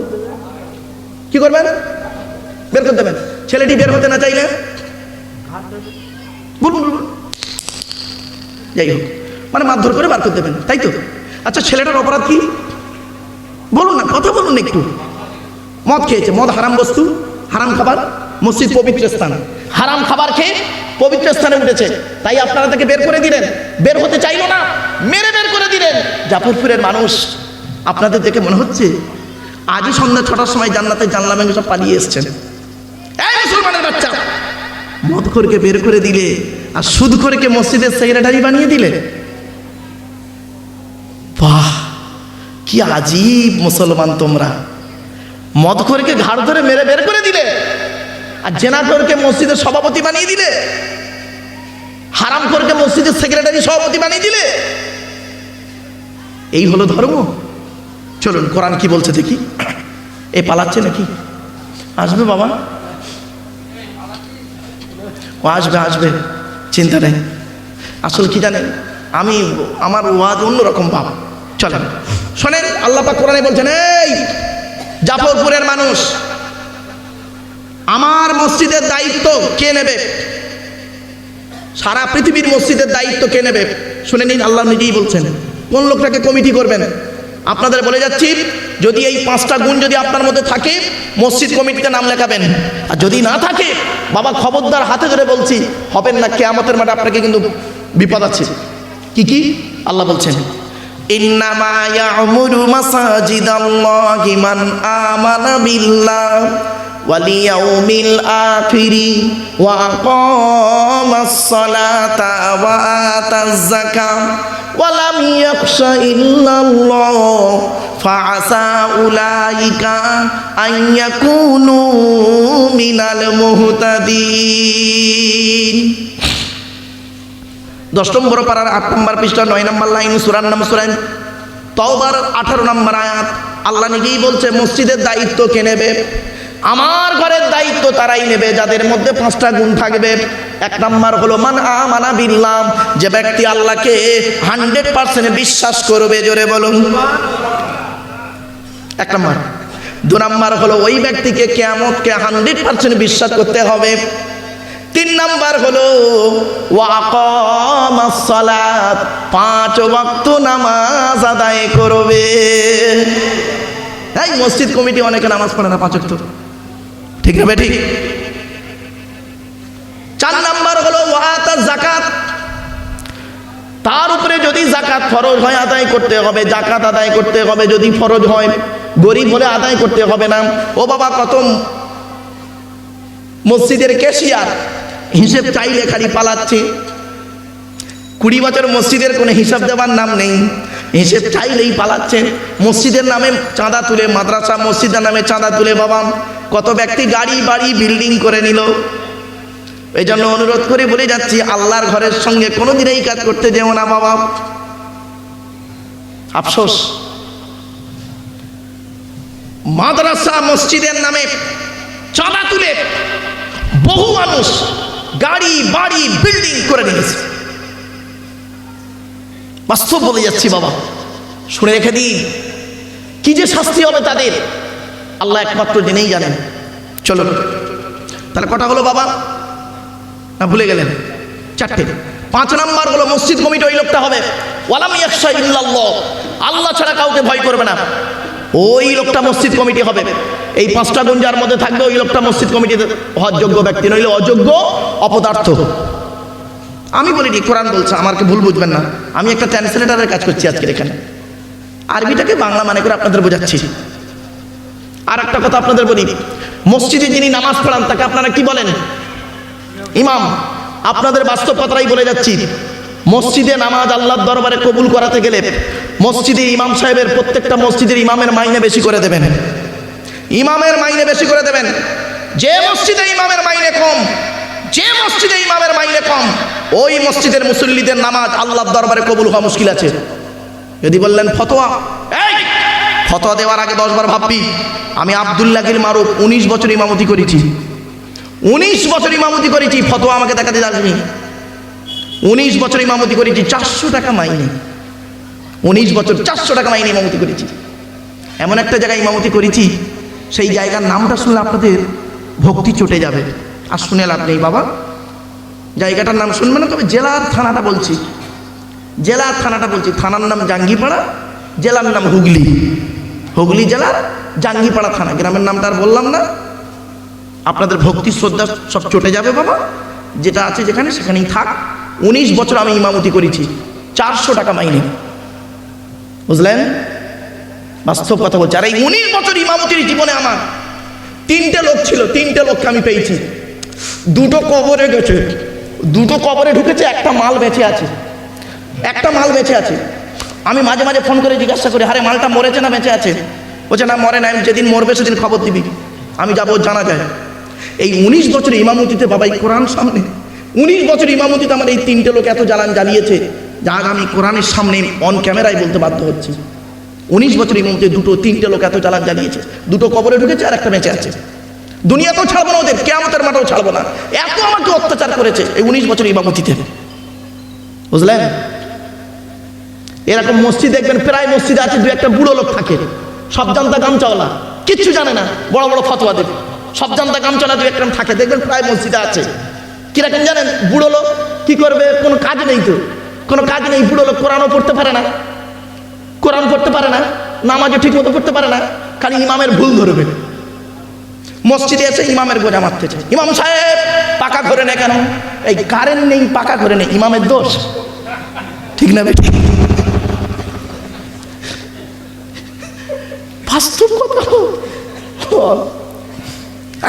কি করবেন? বের করে দেবেন। ছেলেটি বের হতে না চাইলে বলুন বলুন, যাই হোক, মানে মারধর করে বার করে দেবেন, তাই তো? আচ্ছা, ছেলেটার অপরাধ কি বলুন না, কথা বলুন একটু। মদ খেয়েছে, মদ হারাম বস্তু, হারাম খাবার, মসজিদ পবিত্র স্থান, হারাম খাবার খেয়ে পবিত্র স্থানে উঠেছে, তাই আপনারা তাকে বের করে দিলেন। বের হতে চাইলো না, মেরে বের করে দিলেন। জাফরপুরের মানুষ আপনাদের দেখে মনে হচ্ছে আজই সন্ধ্যা 6টার সময় জান্নাতের জানলা ভেঙে সব পালিয়ে এসছেন। এই মুসলমানের বাচ্চা, মদখোরকে বের করে দিলে আর সুদখোরকে মসজিদের সেক্রেটারি বানিয়ে দিলে। বাহ, কি আজীব মুসলমান তোমরা! মদখোরকে ঘাড় ধরে মেরে বের করে দিলে আর জেনাখোরকে মসজিদের সভাপতি বানিয়ে দিলে, হারামখোরকে মসজিদের সেক্রেটারি সভাপতি বানিয়ে দিলে। এই হলো ধর্ম? চলুন কোরআন কি বলছে দেখি। এ পালাচ্ছে নাকি? আসবে বাবা, ও আসবে আসবে, চিন্তা নেই। আসলে কি জানেন, আমি আমার ওয়াজ অন্যরকম ভাব। চলেন শোনেন, আল্লাহ পাক কোরআনে বলছেন, এই জাফরপুরের মানুষ, আমার মসজিদের দায়িত্ব কে নেবে? সারা পৃথিবীর মসজিদের দায়িত্ব কে নেবে? শুনে নিন, আল্লাহ নিজেই বলছেন কোন লোকটাকে কমিটি করবেন। আপনাদের বলে যাচ্ছি, যদি এই 5টা গুণ যদি আপনার মধ্যে থাকে, মসজিদ কমিটিতে নাম লেখাবেন। আর যদি না থাকে, বাবা খবরদার, হাতে ধরে বলছি, হবেন না, কিয়ামতের মাঠে আপনাকে কিন্তু বিপদ আছে। কি কি আল্লাহ বলছেন? ইন্নামা ইয়া'মুরু মাসাজিদাল্লাহি মান আমানা বিল্লাহ ওয়াল ইয়াউমিল আখিরি ওয়া আকামাস সালাতা ওয়া আতাজ যাকাত ওয়া লাম ইয়াখশা ইল্লাল্লাহ ফাআসা উলাইকা আন ইয়াকুনু মিনাল মুহতাদিন। 10 নম্বর পারার 8 নম্বর পৃষ্ঠা 9 নম্বর লাইন, সূরার নাম সূরা তাওবার 18 নম্বর আয়াত। আল্লাহ নিজেই বলছে মসজিদের দায়িত্ব কে নেবে? আমার ঘরের দায়িত্ব তারাই নেবে যাদের মধ্যে 5টা গুণ থাকবে। 1 নম্বর হলো মান আমানা বিল্লাহ, যে ব্যক্তি আল্লাহকে 100% বিশ্বাস করবে। জোরে বলুন 1 নম্বর। 2 নম্বর হলো ওই ব্যক্তিকে কিয়ামতকে 100% বিশ্বাস করতে হবে। 3 নম্বর হলো ওয়া আকামাস সালাত, 5 ওয়াক্ত নামাজ আদায় করবে। এই মসজিদ কমিটি অনেকে নামাজ পড়ে না 5 ওয়াক্ত, ঠিক না ঠিক? 4 নম্বর হলো ওয়া আতাজ যাকাত, তার উপরে যদি যাকাত ফরজ হয় আদায় করতে হবে, যাকাত আদায় করতে হবে। যদি ফরজ হয়, গরিব হলে আদায় করতে হবে না। ও বাবা, কত মসজিদের ক্যাশিয়ার হিসেব চাইলে খালি পালাচ্ছে। 20 বছর মসজিদের কোনো হিসাব দেওয়ার নাম নেই, হিসেব চাইলেই পালাচ্ছে। মসজিদের নামে চাঁদা তুলে, মাদ্রাসা মসজিদের নামে চাঁদা তুলে বাবা কত ব্যক্তি গাড়ি বাড়ি বিল্ডিং করে নিল। এই জন্য অনুরোধ করে বলে যাচ্ছি, আল্লাহর ঘরের সঙ্গে কোনোদিন এই কাজ করতে যেও না বাবা। আফসোস, মাদ্রাসা মসজিদের নামে চাঁদা তুলে বহু মানুষ গাড়ি বাড়ি বিল্ডিং করে নিয়েছে। বাস্তব বলে যাচ্ছি বাবা, শুনে রেখে দিন, কি যে শাস্তি হবে তাদের আল্লাহ একমাত্র জেনেই জানেন। চলো তাহলে কটা হলো বাবা? না ভুলে গেলেন? 4টে। 5 নম্বর হলো মসজিদ কমিটি ওই লোকটা হবে ওয়ালাম ইয়াখশা ইল্লাল্লাহ, আল্লাহ ছাড়া কাউকে ভয় করবে না, ওই লোকটা মসজিদ কমিটি হবে। এই 5টা গুণ যার মধ্যে থাকবে, ওই লোকটা মসজিদ কমিটিতে হওয়ার যোগ্য ব্যক্তি, নইলে অযোগ্য অপদার্থ। আমি বলিনি, কোরআন বলছে, আমাকে ভুল বুঝবেন না। আমি একটা ট্রান্সলেটারের কাজ করছি আজকের এখানে, আরবিটাকে বাংলা মানে করে আপনাদের বোঝাচ্ছি। আর একটা কথা আপনাদের বলি, মসজিদে যিনি নামাজ পড়ান তাকে আপনারা কি বলেন? ইমাম। আপনাদের বাস্তব কথাই বলে যাচ্ছি, মসজিদে নামাজ আল্লাহর দরবারে কবুল করাতে গেলে মসজিদের ইমাম সাহেবের, প্রত্যেকটা মসজিদের ইমামের মাইনে বেশি করে দেবেন। ইমামের মাইনে বেশি করে দেবেন। যে মসজিদে ইমামের মাইনে কম, যে মসজিদে ইমামের মাইনে কম, ওই মসজিদের মুসল্লিদের নামাজ আল্লাহর দরবারে কবুল হওয়া মুশকিল আছে। যদি বললেন ফতোয়া, এই ফতোয়া দেওয়ার আগে 10 বার ভাববি। আমি আব্দুল্লাহিল মারুফ 19 বছর ইমামতি করেছি, 19 বছর ইমামতি করেছি। ফতোয়া আমাকে দেখাতে যাসনি। 19 বছর ইমামতি করেছি, 400 টাকা মাইনে। 19 বছর 400 টাকা মাইনে ইমামতি করেছি। এমন একটা জায়গায় ইমামতি করেছি, সেই জায়গার নামটা শুনলে আপনাদের ভক্তি চটে যাবে। আর শুনে লাভ নেই বাবা, জায়গাটার নাম শুনবে না, তবে জেলার থানাটা বলছি, জেলার থানাটা বলছি। থানার নাম জাঙ্গিপাড়া, জেলার নাম হুগলি। হুগলি জেলার জাঙ্গিপাড়া থানা, গ্রামের নামটা আর বললাম না, আপনাদের ভক্তি শ্রদ্ধা সব চটে যাবে বাবা, যেটা আছে যেখানে সেখানেই থাক। 19 বছর আমি ইমামতি করেছি, 400 টাকা মাইনে, বুঝলেন? বাস্তব কথা বলছি। আর এই 19 বছর ইমামতির জীবনে আমার 3টে লোক ছিল, 3টে লোককে আমি পেয়েছি। 2টো কবরে গেছে, 2টো কবরে ঢুকেছে, একটা মাল বেঁচে আছে, একটা মাল বেঁচে আছে। আমি মাঝে মাঝে ফোন করে জিজ্ঞাসা করি, আরে মালটা মরেছে না বেঁচে আছে? বলছে না মরে না, আমি যেদিন মরবে সেদিন খবর দিবি, আমি যাবো, জানা যায়। এই 19 বছর ইমামতিতে বাবা, এই কোরআন সামনে 19 বছর ইমামতিতে আমার এই 3টে লোক এত জ্বালিয়েছে যা আমি কোরআনের সামনে অন ক্যামেরায় বলতে বাধ্য হচ্ছি। 19 বছর ইমামতিতে 3টে লোক এত জ্বালিয়েছে, 2টো কবরে ঢুকেছে আর একটা বেঁচে আছে। দুনিয়াতেও ছাড়বো না ওদের, কিয়ামতের মাঠেও ছাড়বো না, এত আমাকে অত্যাচার করেছে এই 19 বছর ইমামতিতে, বুঝলেন? এরকম মসজিদ দেখবেন, প্রায় মসজিদে আছে 2-1টা বুড়ো লোক থাকে, সব জানতা গামচাওয়ালা, কিচ্ছু জানে না, বড় বড় ফতোয়া দেবে, সব জানতা গামচাওয়ালা 2-1টা থাকে, দেখবেন প্রায় মসজিদে আছে। কিরকম জানেন? বুড়ো লোক কি করবে, কোনো কাজ নেই, তো কোনো কাজ নেই, বুড়ো লোক কোরআনও পড়তে পারে না, কোরআন পড়তে পারে না, নামাজও ঠিক মতো পড়তে পারে না, খালি ইমামের ভুল ধরবে। মসজিদে এসে ইমামের গোজা মারতে চায়, ইমাম সাহেব পাকা ঘরে নেই কেন? এই কারেন্ট নেই, পাকা ঘরে নেই, ইমামের দোষ, ঠিক না বেটি? বাস্তব কথা,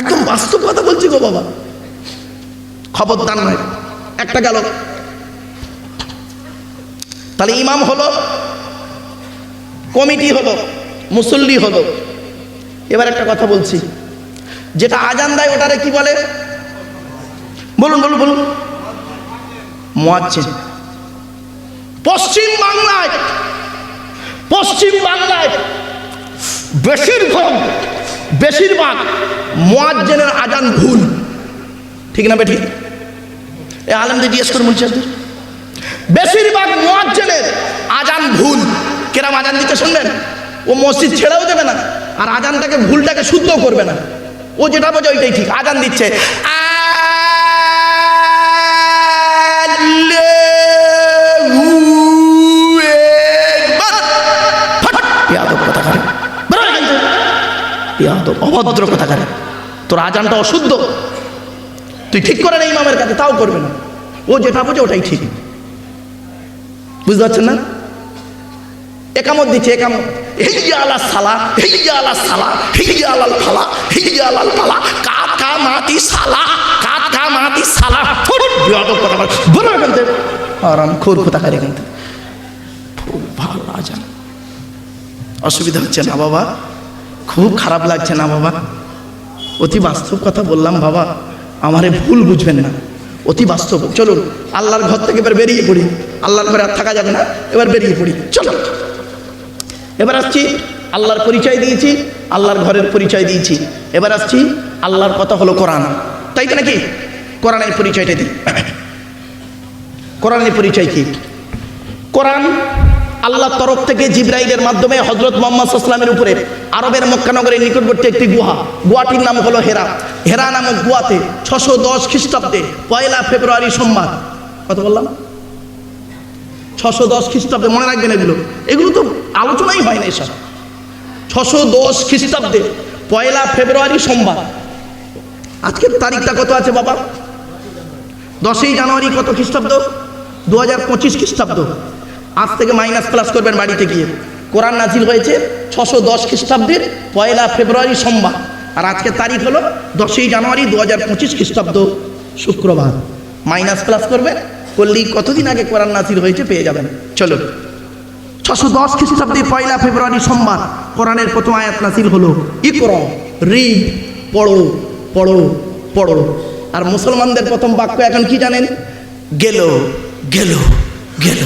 একদম বাস্তব কথা বলছি গো বাবা, খবরদার নয়। একটা গেল, তাহলে ইমাম হলো, কমিটি হলো, মুসল্লি হলো। এবার একটা কথা বলছি, যেটা আজান দেয় ওটারে কি বলে? বলুন বলুন বলুন। মুয়াজ্জিন। পশ্চিম বাংলায় বেশিরভাগ মুয়াজ্জিনের আজান ভুল, ঠিক না বেঠিক? এই আলেমদের জিজ্ঞেস করে বলছি, বেশিরভাগ মুয়াজ্জিনের আজান ভুল। কেরাম আজান দিতে শুনবেন, ও মসজিদ ছেড়েও দেবে না, আর আজানটাকে ভুলটাকে শুদ্ধও করবে না, ও যেটা বোঝে ওইটাই ঠিক। আজান দিচ্ছে অভদ্র কথা করে, তোর আজানটা অশুদ্ধ, তুই ঠিক করে না ইমামের কাছে, তাও করবে না, ও যেটা বোঝে ওটাই ঠিক, বুঝতে পারছেন না? একামত দিচ্ছে, একামত, হিয়া আলা সালা, হিয়া আলা সালা, হিয়া আলাল ফালা, হিয়া আলাল ফালা, কাকা মাতি সালা, কাকা মাতি সালা, বিয়াদব কথা বল, বলো এখান থেকে, আরাম খোর কথা করে এখান থেকে। খুব ভালো আজান, অসুবিধা হচ্ছে না বাবা? খুব খারাপ লাগছে না বাবা? অতি বাস্তব কথা বললাম বাবা, আমারে ভুল বুঝবেন না, অতি বাস্তব। চলুন আল্লাহর ঘর থেকে এবার বেরিয়ে পড়ি, আল্লাহর ঘরে আর থাকা যাবে না, এবার বেরিয়ে পড়ি, চলো। এবার আসছি, আল্লাহর পরিচয় দিয়েছি, আল্লাহর ঘরের পরিচয় দিয়েছি, এবার আসছি আল্লাহর কথা হলো কোরআন, তাই তো নাকি? কোরআনের পরিচয়টা দিই। কোরআনের পরিচয় কি? কোরআন আল্লাহর তরফ থেকে জিবরাইলের মাধ্যমে হযরত মুহাম্মদ সাল্লাল্লাহু আলাইহি ওয়াসাল্লামের উপরে আরবের মক্কা নগরের নিকটবর্তী একটি গুহা, গুহাটির নাম হলো হেরা। হেরা নামক গুহাতে 610 খ্রিস্টাব্দে 1 ফেব্রুয়ারি সোমবার, কত বললাম? 610 খ্রিস্টাব্দে, মনে রাখবেন এগুলো, এগুলো তো আলোচনাই হয় না এসব। 610 খ্রিস্টাব্দে 1 ফেব্রুয়ারি সোমবার। আজকের তারিখটা কত আছে বাবা? 10ই জানুয়ারি কত খ্রিস্টাব্দ? 2025 খ্রিস্টাব্দ। আজ থেকে মাইনাস প্লাস করবেন বাড়িতে গিয়ে। কোরআন নাজিল হয়েছে 610 খ্রিস্টাব্দের 1 ফেব্রুয়ারি সোমবার, আর আজকের তারিখ হলো 10ই জানুয়ারি 2025 খ্রিস্টাব্দ শুক্রবার। মাইনাস প্লাস করবেন, করলেই কতদিন আগে কোরআন নাজিল হয়েছে পেয়ে যাবেন। চলো, 610 খ্রিস্টাব্দে 1 ফেব্রুয়ারি সোমবার কোরআনের প্রথম আয়াত নাজিল হলো, ইকরা, রিড, পড়ো পড়ো পড়ো। আর মুসলমানদের প্রথম বাক্য এখন কি জানেন? গেল গেল গেল,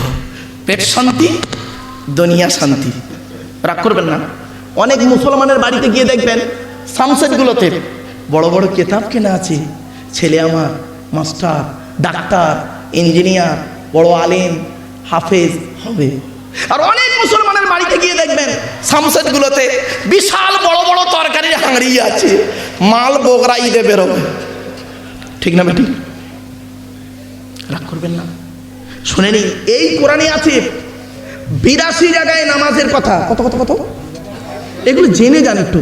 পেট শান্তি, দুনিয়া শান্তি। রাগ করবেন না, অনেক মুসলমানের বাড়িতে গিয়ে দেখবেন সামসেটগুলোতে বড় বড় কেতাব কেনা আছে, ছেলে আমার মাস্টার, ডাক্তার, ইঞ্জিনিয়ার, বড় আলেম, হাফেজ হবে। আর অনেক মুসলমানের বাড়িতে গিয়ে দেখবেন সামসেটগুলোতে বিশাল বড় বড় তরকারির হাঁড়ি আছে, মাল বগরা ঈদে বেরোবে, ঠিক না বেটি? রাগ করবেন না, শুনে নিন, এই কোরআনে আছে 82 জায়গায় নামাজের কথা। কত কত কত? এগুলো জেনে যান একটু।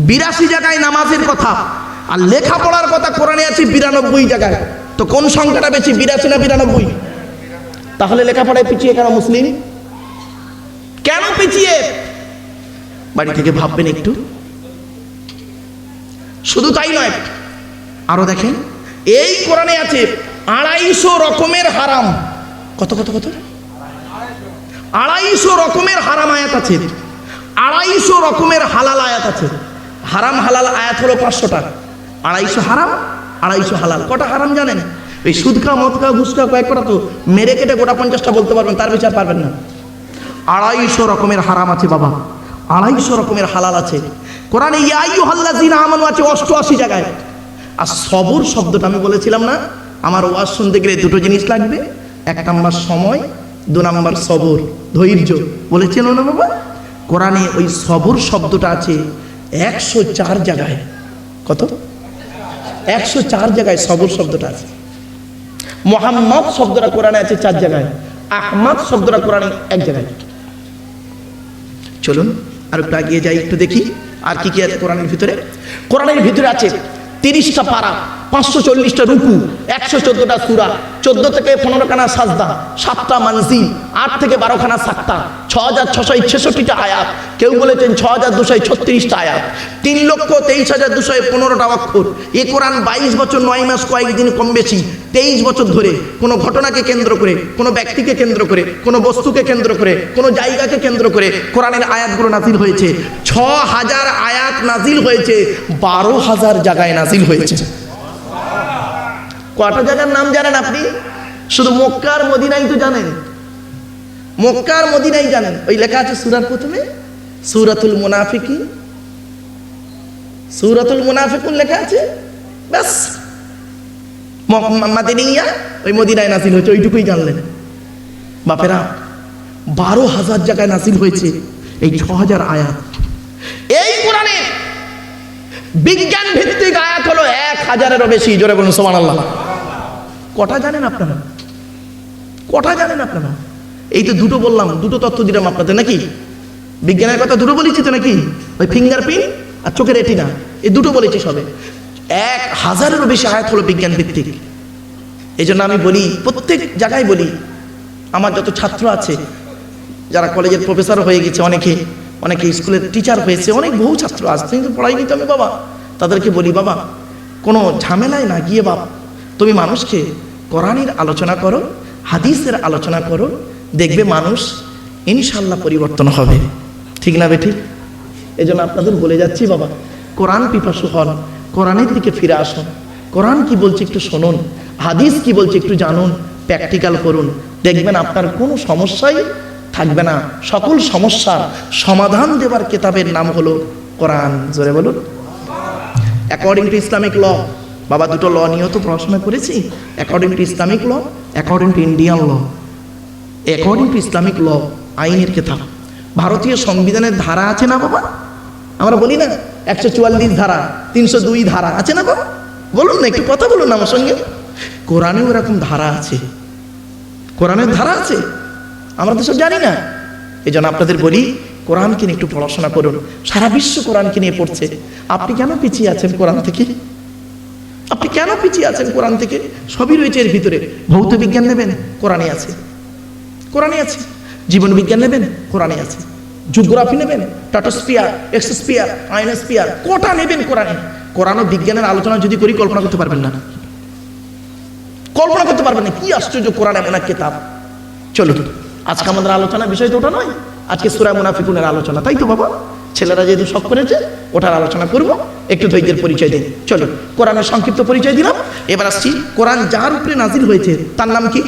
82 জায়গায় নামাজের কথা আর লেখাপড়ার কথা কোরআনে আছে 92 জায়গায়। তো কোন সংখ্যাটা বেশি, 82 না 92? তাহলে লেখাপড়ায় পিছিয়ে কেন মুসলিম? কেন পিছিয়ে? বাড়ি থেকে ভাববেন একটু। শুধু তাই নয়, আরো দেখেন এই কোরআনে আছে 250 রকমের হারাম। কত কত কত? 250 রকমের হারাম আয়াত আছে, 250 রকমের হালাল আয়াত আছে। হারাম হালাল আয়াত হলো 500টা। 250 হারাম, 250 হালাল। কটা হারাম জানেন? এই সুদকা মদকা ঘুষকা কয়েক কটা তো মেরে কেটে গোটা 50টা বলতে পারবেন, তার বিচার পারবেন না। 250 রকমের হারাম আছে বাবা, 250 রকমের হালাল আছে কোরআনে। ইয়া আইয়ুহাল্লাযীনা আমানু আছে 88 জায়গায়। আর সবর শব্দটা আমি বলেছিলাম না, আমার ওয়াজ শুনতে গেলে দুটো জিনিস লাগবে, 1 নাম্বার সময়, 2 নাম্বার সবর, ধৈর্য। বলেছিলেন না বাবা? কোরআনে ওই সবর শব্দটা আছে 104 জায়গায়। কত? 104 জায়গায় সবর শব্দটা আছে। মোহাম্মদ শব্দটা কোরআনে আছে 4 জায়গায়, আহমদ শব্দটা কোরআনে 1 জায়গায়। চলুন আর একটু এগিয়ে যাই, একটু দেখি আর কি কি আছে কোরআনের ভিতরে। কোরআনের ভিতরে আছে 30টা পারা, 540টা রুকু, 114টা সূরা, 14 থেকে 15 খানা সাজদা, 7টা মানজিল, 8 থেকে 12 খানা সাক্তা, 6666টা আয়াত, কেউ বলেছেন 6236টা আয়াত, 3,23,215টা অক্ষর। এ কোরআন 22 বছর 9 মাস কয়েকদিন কম বেশি 23 বছর ধরে কোনো ঘটনাকে কেন্দ্র করে, কোনো ব্যক্তিকে কেন্দ্র করে, কোনো বস্তুকে কেন্দ্র করে, কোনো জায়গাকে কেন্দ্র করে কোরআনের আয়াতগুলো নাজিল হয়েছে। 6000 আয়াত নাজিল হয়েছে, 12,000 জায়গায় নাজিল হয়েছে। কটা জায়গার নাম জানেন আপনি? শুধু মক্কা আর মদিনাই তো জানেন, মক্কা আর মদিনাই জানেন। ওই লেখা আছে সূরার প্রথমে সূরাতুল মুনাফিকিন, সূরাতুল মুনাফিকুন লেখা আছে, ব্যাস। মাদিনিয়া ওই মদিনায় নাজিল হয়েছে, ওইটুকুই জানলেন। বাপেরা 12,000 জায়গায় নাজিল হয়েছে এই 6000 আয়াত। এই কোরআনে বিজ্ঞান ভিত্তিক আয়াত হলো 1000-এরও বেশি। জোরে বলুন সুবহানাল্লাহ। কটা জানেন আপনারা? কটা জানেন আপনারা? এই তো দুটো বললাম, দুটো তথ্য দিলাম আপনাদের, নাকি? বিজ্ঞানের কথা দুটো বলেছি তো, নাকি? ওই ফিঙ্গারপ্রিন্ট আর চোখের রেটিনা, এই দুটো বলেছি সবে। 1000-এরও বেশি আয়াত হলো বিজ্ঞান ভিত্তিক। এই জন্য আমি বলি, প্রত্যেক জায়গায় বলি, আমার যত ছাত্র আছে, যারা কলেজের প্রফেসর হয়ে গেছে, অনেকে স্কুলের টিচার হয়েছে, অনেক বহু ছাত্র আসছে কিন্তু পড়াইনি তো আমি বাবা, তাদেরকে বলি বাবা কোনো ঝামেলায় না গিয়ে বাপ তুমি মানুষকে কোরআনের আলোচনা করো, হাদিসের আলোচনা করো, দেখবে মানুষ ইনশাল্লাহ পরিবর্তন হবে। ঠিক না বেঠিক? এই জন্য আপনাদের বলে যাচ্ছি বাবা, কোরআন পিপাসু হন, কোরআনের দিকে ফিরে আসুন। কোরআন কি বলছে একটু শুনুন, হাদিস কি বলছে একটু জানুন, প্র্যাকটিক্যাল করুন, দেখবেন আপনার কোনো সমস্যাই থাকবে না। সকল সমস্যার সমাধান দেবার কিতাবের নাম হলো কোরআন। জোরে বলুন। অ্যাকর্ডিং টু ইসলামিক ল, বাবা দুটো ল নিয়েও তো পড়াশোনা করেছি, according to Islamic law, according to Indian law. According to Islamic law আইনের কিতাব, ভারতীয় সংবিধানের ধারা আছে না বাবা? আমরা বলি না 144 ধারা, 302 ধারা আছে না বাবা? বলুন না, একটু কথা বলুন আমার সঙ্গে। কোরআনেও এরকম ধারা আছে, কোরআনের ধারা আছে, আমরা তো সব জানি না। এই জন্য আপনাদের বলি কোরআনকে নিয়ে একটু পড়াশোনা করুন। সারা বিশ্ব কোরআনকে নিয়ে পড়ছে, আপনি কেন পিছিয়ে আছেন কোরআন থেকে? আপনি কেন পিছিয়ে আছেন কোরআন থেকে? সবই রয়েছে এর ভিতরে। ভৌত বিজ্ঞান নেবেন, কোরআনে আছে, কোরআনে আছে। জীবন বিজ্ঞান নেবেন, কোরআনে আছে। জিওগ্রাফি নেবেন, স্ট্র্যাটোস্ফিয়ার, এক্সোস্ফিয়ার, আয়নোস্ফিয়ার, কোটা নেবেন কোরআনে। কোরআন ও বিজ্ঞানের আলোচনা যদি করি কল্পনা করতে পারবেন না, কল্পনা করতে পারবেন না। কি আশ্চর্য কোরআন এমন এক কিতাব। চলুন, আজকে আমাদের আলোচনার বিষয় তো ওটা নয়, আজকে সূরা মুনাফিকুনের আলোচনা, তাই তো বাবা? ছেলেরা যেহেতু শখ করেছে ওটার আলোচনা করব, একটু ধৈর্যের পরিচয় দিন। চলুন, কোরআনের সংক্ষিপ্ত পরিচয় দিলাম, এবার আসছি কোরআন যার উপরে নাজিল হয়েছে তার নাম কি?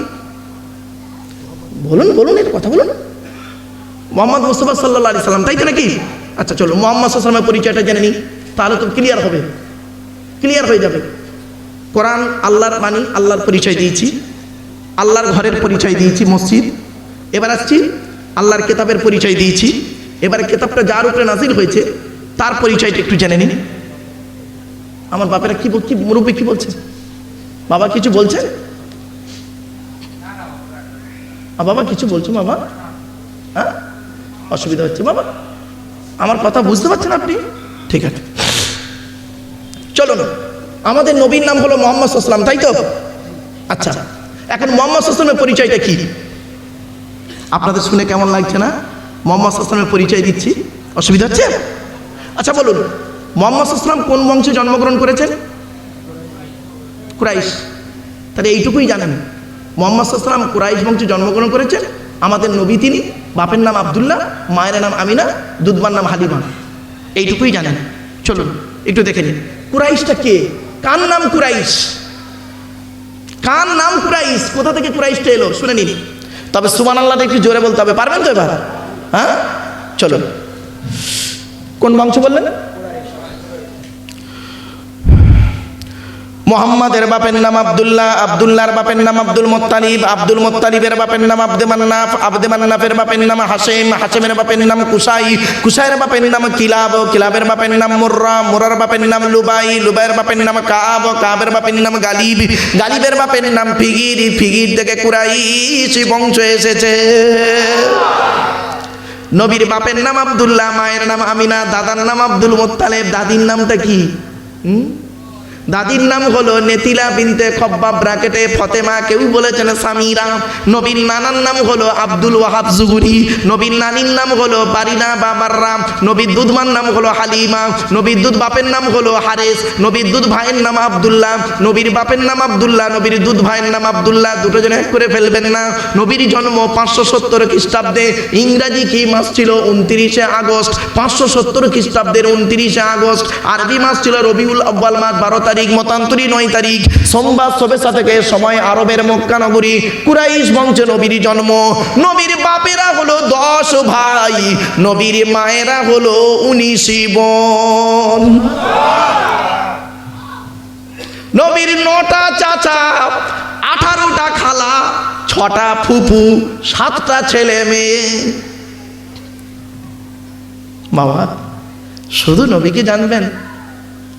বলুন বলুন, এর কথা বলুন। মুহাম্মদ মুস্তাফা সাল্লাল্লাহু আলাইহি সাল্লাম, তাই তো নাকি? আচ্ছা চলো মুহাম্মদ সাল্লাল্লাহু আলাইহি সাল্লামের পরিচয়টা জেনে নিই, তাহলে তো ক্লিয়ার হবে, ক্লিয়ার হয়ে যাবে। কোরআন আল্লাহর বাণী, আল্লাহর পরিচয় দিয়েছি, আল্লাহর ঘরের পরিচয় দিয়েছি মসজিদ। এবার আসছি আল্লাহর কিতাবের পরিচয় দিয়েছি, এবার কিতাবটা যার উপরে নাজিল হয়েছে তার পরিচয়টা একটু জেনে নিন। আমার বাপেরা কি মুরব্বী কি বলছে? বাবা কিছু বলছেন? বাবা কিছু বলছো বাবা? হ্যাঁ, অসুবিধা হচ্ছে বাবা? আমার কথা বুঝতে পারছেন আপনি? ঠিক আছে, চলুন। আমাদের নবীর নাম হলো মুহাম্মদ সাল্লাল্লাহু আলাইহি ওয়াসাল্লাম, তাই তো? আচ্ছা, এখন মুহাম্মদ সাল্লাল্লাহু আলাইহি ওয়াসাল্লামের পরিচয়টা কি? আপনাদের শুনে কেমন লাগছে না? মুহাম্মদ সাল্লাল্লাহু আলাইহি ওয়াসাল্লামের পরিচয় দিচ্ছি, অসুবিধা হচ্ছে? আচ্ছা বলুন, মুহাম্মদ সাল্লাল্লাহু আলাইহি ওয়াসাল্লাম কোন বংশে জন্মগ্রহণ করেছেন? কুরাইশ। তাহলে এইটুকুই জানেন, মুহাম্মদ সাল্লাল্লাহু আলাইহি ওয়াসাল্লাম কুরাইশ বংশে জন্মগ্রহণ করেছেন। আমাদের নবী তিনি, বাপের নাম আব্দুল্লাহ, মায়ের নাম আমিনা, দুধমার নাম হালিমা, এইটুকুই জানেন। চলুন একটু দেখে নিন কুরাইশটা কে, কার নাম কুরাইশ, কার নাম কুরাইশ, কোথা থেকে কুরাইশটা এলো শুনে নিন। তবে সুবহানাল্লাহটা একটু জোরে বলতে হবে, পারবেন তো এবার? হ্যাঁ, চলুন। কোন বংশ বললেন? মুহাম্মাদের বাপের নাম আব্দুল্লাহ, আব্দুল্লাহর বাপের নাম আব্দুল মুত্তালিব, আব্দুল মুত্তালিবের বাপের নাম আব্দে মান্নাফ, আব্দে মান্নাফের বাপের নাম হাশেম, হাশেমের বাপের নাম কুসাই, কুসাইয়ের বাপের নাম কিলাব, কিলাবের বাপের নাম মুররা, মুরার বাপের নাম লুবাই, লুবাইয়ের বাপের নাম কাব, কাবের বাপের নাম গালিব, গালিবের বাপের নাম ফিগির, ফিগির থেকে কুরাইশ বংশ এসেছে। নবীর বাপের নাম আব্দুল্লাহ, মায়ের নাম আমিনা, দাদার নাম আব্দুল মুত্তালিব, দাদির নামটা কি? দাদির নাম হলো নেতিলা বিনতে খব্বাব ব্র্যাকেটে ফতেমা, কেউ বলেছেন সামিরা। নবীর নানার নাম হলো আব্দুল ওয়াহাব জুহুরি, নবীর নানির নাম হলো বারিনা বাবাররা, নবীর দুধমার নাম হলো হালিমা, নবীর দুধ বাপের নাম হলো হারেস, নবীর দুধ ভাইয়ের নাম আব্দুল্লাহ, নবীর বাপের নাম আব্দুল্লাহ, নবীর দুধ ভাইয়ের নাম আব্দুল্লাহ, দুটো জন এক করে ফেলবেন না। নবীর জন্ম 570 খ্রিস্টাব্দে, ইংরাজি কি মাস ছিল? 29শে আগস্ট। 570 খ্রিস্টাব্দের 29শে আগস্ট, আরবি মাস ছিল রবিউল আউয়াল মাস 12 তারিখ, মতান্তরী 9 তারিখ, সোমবার শোভেচ্ছা থেকে সময় আরবের মক্কা নগরী, কুরাইশ বংশে নবীর জন্ম। নবীর বাপেরা হলো 10 ভাই, নবীর মায়েরা হলো 19 বোন। নবীর 9টা চাচা, 18টা খালা, 6টা ফুফু, 7টা ছেলে মেয়ে। বাবা, শুধু নবীকে জানবেন,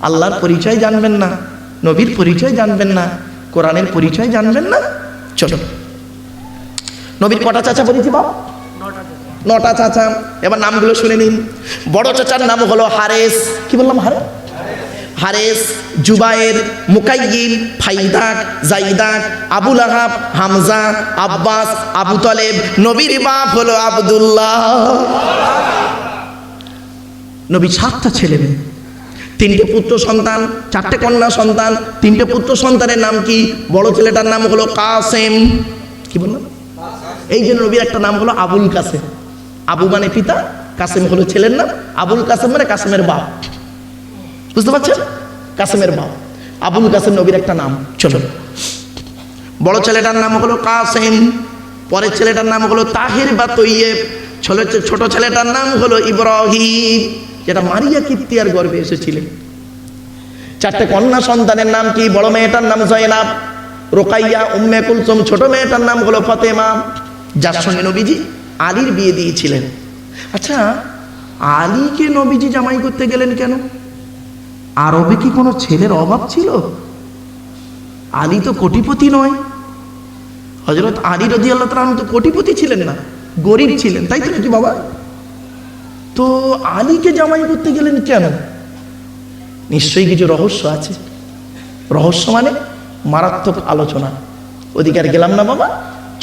আল্লাহর পরিচয় জানবেন না, নবীর পরিচয় জানবেন না, কোরআনের পরিচয় জানবেন না। চলো, নবীর কটা চাচা বলেছি বাবা? 9টা চাচা। এবার নামগুলো শুনে নিন। বড় চাচার নাম হলো হারেস, কি বললাম? হারেস, জুবায়ের, মুকাইয়িম, ফাইদাক, জাইদাক, আবু লাহাব, হামজা, আব্বাস, আবু তালেব। নবীর বাপ হলো আব্দুল্লাহ। নবীর 7টা ছেলে মেয়ে, 3টে পুত্র সন্তান, 4টে কন্যা সন্তান। 3টে পুত্র সন্তানের নাম কি? বড় ছেলেটার নাম হলো কাসেম, কি বললাম? এই জন্য নবীর একটা নাম হলো আবুল কাসেম। আবু মানে পিতা, কাসেম হলো ছেলের নাম। আবুল কাসেম মানে কাসেমের বাপ, বুঝতে পারছেন? কাসেমের বাপ আবুল কাসেম নবীর একটা নাম। চলো, বড় ছেলেটার নাম হলো কাসেম, পরের ছেলেটার নাম হলো তাহির বা তৈয়েব, ছোট ছেলেটার নাম হলো ইব্রাহিম, যেটা মারিয়া কিপ্তিয়ার গর্ভে এসেছিলেন। 4টে কন্যা সন্তানের নাম কি? বড় মেয়েটার নাম জয়নাব, রোকাইয়া, উম্মে কুলসুম। ছোট মেয়েটার নাম হলো ফাতেমা, যার সঙ্গে নবীজি আলীর বিয়ে দিয়েছিলেন। আচ্ছা, আলীকে নবীজি জামাই করতে গেলেন কেন? আরবে কি কোনো ছেলের অভাব ছিল? আলী তো কোটিপতি নয়। হযরত আলী রাদিয়াল্লাহু তাআলা তো কোটিপতি ছিলেন না, গরিব ছিলেন, তাই তো নাকি বাবা? তো আলীকে জামাই করতে গেলেন কেন? নিশ্চয়ই কিছু রহস্য আছে। রহস্য মানে মারাত্মক আলোচনা, ওদিকে আর গেলাম না বাবা।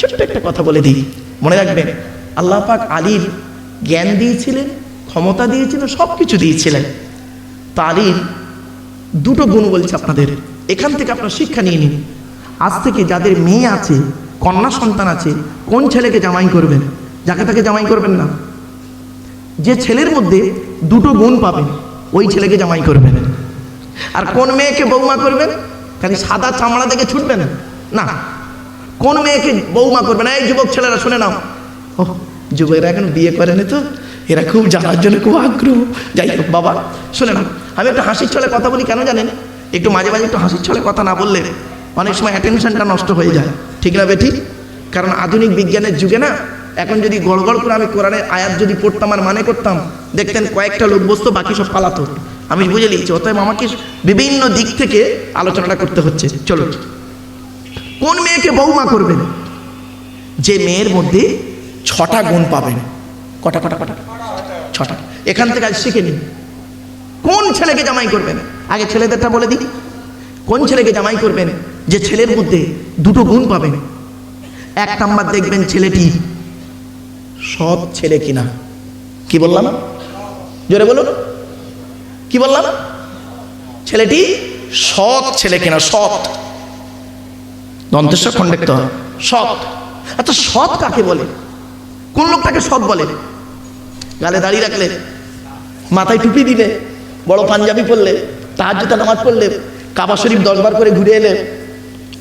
ছোট্ট একটা কথা বলে দিই, মনে রাখবেন, আল্লাহ পাক আলীর জ্ঞান দিয়েছিলেন, ক্ষমতা দিয়েছিলেন, সব কিছু দিয়েছিলেন। তো আলীর 2টো গুণ বলছে আপনাদের, এখান থেকে আপনারা শিক্ষা নিয়ে নিন। আজ থেকে যাদের মেয়ে আছে, কন্যা সন্তান আছে, কোন ছেলেকে জামাই করবেন? যাকে তাকে জামাই করবেন না। যে ছেলের মধ্যে 2টো গুণ পাবেন, ওই ছেলেকে জামাই করবেন। আর কোন মেয়েকে বৌমা করবেন? খালি সাদা চামড়া দেখে ছুটবেন না। কোন মেয়েকে বৌমা করবেন? এই যুবক ছেলেরা শুনে নাও, ও যুবকরা এখন বিয়ে করেনি তো, এরা খুব জানার জন্য খুব আগ্রহ। যাই হোক বাবা, শুনে নাও, আমি একটু হাসির ছলে কথা বলি, কেন জানেন? একটু মাঝে মাঝে একটু হাসির ছলে কথা না বললে অনেক সময় অ্যাটেনশনটা নষ্ট হয়ে যায়, ঠিক না বেঠিক? কারণ আধুনিক বিজ্ঞানের যুগে না, এখন যদি গড়গড় করে আমি কোরআনের আয়াত যদি পড়তাম আর মানে করতাম, দেখতেন কয়েকটা লোক বসতো, বাকি সব পালাতো। আমি বুঝে নিয়েছি, অতএব আমাকে বিভিন্ন দিক থেকে আলোচনাটা করতে হচ্ছে। চলো, কোন মেয়েকে বৌমা করবেন? যে মেয়ের মধ্যে 6টা গুণ পাবেন। কটা? 6টা। এখান থেকে আজ শিখে নিন কোন ছেলেকে জামাই করবেন। আগে ছেলেদেরটা বলে দিই, কোন ছেলেকে জামাই করবেন যে ছেলের মধ্যে দুটো গুণ পাবেন। এক নাম্বার দেখবেন ছেলেটি সৎ ছেলে কিনা। কি বললাম? জোরে বলুন, কি বললাম? ছেলেটি সৎ ছেলে কিনা। সৎ, দন্তেশ্বর খণ্ডেক্ত সৎ। আচ্ছা সৎ কাকে বলে? কোন লোকটাকে সৎ বলে? গালে দাড়ি রাখলে, মাথায় টুপি দিলে, বড় পাঞ্জাবি পরলে, তাহাজ্জুদে নামাজ পড়লে, কাবা শরীফ 10 বার করে ঘুরে এলে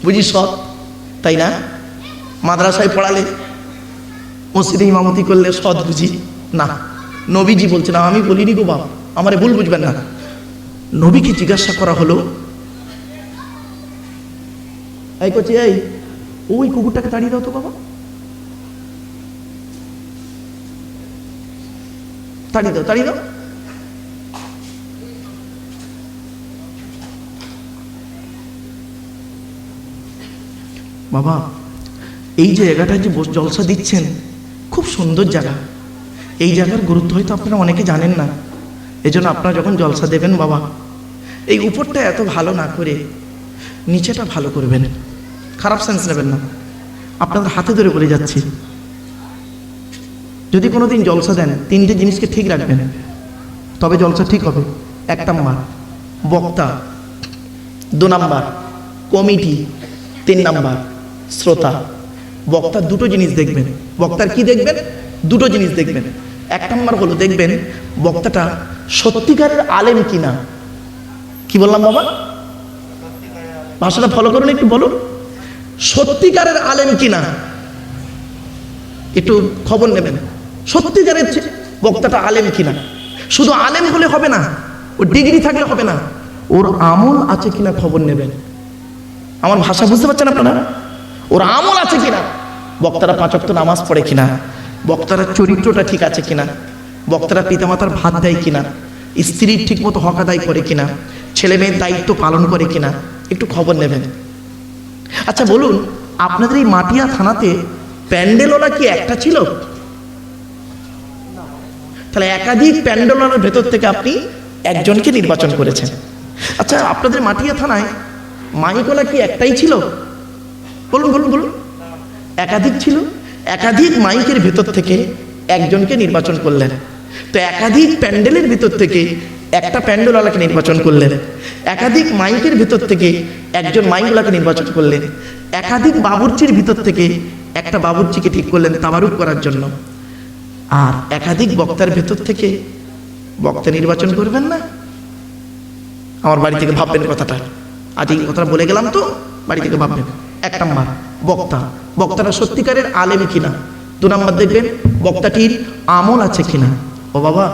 বুঝি সৎ, তাই না? মাদ্রাসায় পড়ালে, মসজিদে ইমামতি করলে সৎ বুঝি না। নবীজি বলছে না, আমি বলিনি গো বাবা, আমারে ভুল বুঝবেন না। নবীকে জিজ্ঞাসা করা হলো, এই করছি, এই ওই কুকুরটাকে তাড়িয়ে দাও তো বাবা, তাড়িয়ে দাও, তাড়িয়ে দাও। বাবা এই যে জায়গাটায় যে জলসা দিচ্ছেন খুব সুন্দর জায়গা, এই জায়গার গুরুত্ব হয়তো আপনারা অনেকে জানেন না। এজন্য আপনারা যখন জলসা দেবেন বাবা, এই উপরটা এত ভালো না করে নিচেটা ভালো করবেন। খারাপ সেন্স নেবেন না, আপনাদের হাতে ধরে বলে যাচ্ছি। যদি কোনোদিন জলসা দেন 3টে জিনিসকে ঠিক রাখবেন, তবে জলসা ঠিক হবে। 1 নাম্বার বক্তা, 2 নাম্বার কমিটি, 3 নাম্বার শ্রোতা। বক্তার 2টো জিনিস দেখবেন। বক্তার কি দেখবেন? 2টো জিনিস দেখবেন। 1 নাম্বার হলো দেখবেন বক্তাটা সত্যিকারের আলেম কিনা। কি বললাম বাবা? ভাষাটা ফলো করুন, একটু বলুন। সত্যিকারের আলেম কিনা একটু খবর নেবেন। সত্যিকারের বক্তাটা আলেম কিনা। শুধু আলেম হলে হবে না, ও ডিগ্রি থাকলে হবে না, ওর আমল আছে কিনা খবর নেবেন। আমার ভাষা বুঝতে পারছেন আপনারা? ওর আমল আছে কিনা, বক্তারা 5 ওয়াক্ত নামাজ পড়ে কিনা, বক্তারা চরিত্রটা ঠিক আছে কিনা, বক্তারা পিতামাতার ভাত দেয় কিনা, স্ত্রীর ঠিক মতো হক আদায় করে কিনা, ছেলে মেয়ের দায়িত্ব পালন করে কিনা, একটু খবর নেবেন। আচ্ছা বলুন, আপনাদের এই মাটিয়া থানাতে প্যান্ডেলওয়ালা কি একটা ছিল? তাহলে একাধিক প্যান্ডেলওয়ালার ভেতর থেকে আপনি একজনকে নির্বাচন করেছেন। আচ্ছা আপনাদের মাটিয়া থানায় মাইকওয়ালা কি একটাই ছিল? বলুন বলুন বলুন। একাধিক ছিল। একাধিক মাইকের ভেতর থেকে একজনকে নির্বাচন করলেন। তো একাধিক প্যান্ডেলের ভিতর থেকে একটা প্যান্ডেলওয়ালাকে নির্বাচন করলেন। একাধিক মাইকের ভিতর থেকে একজন মাইকওয়ালাকে নির্বাচন করলেন। একাধিক বাবুর্চির ভিতর থেকে একটা বাবুর্চিকে ঠিক করলেন তাবারুক করার জন্য। আর একাধিক বক্তার ভেতর থেকে বক্তা নির্বাচন করবেন না? আমার বাড়ি থেকে ভাববেন কথাটা। আজ এই কথাটা বলে গেলাম তো, বাড়ি থেকে ভাববেন। 1 নাম্বার বক্তা, বক্তারা সত্যিকারের আলেম কিনা। 2 নাম্বার দেখবেন বক্তাটির আমল আছে কিনা। ও বাবা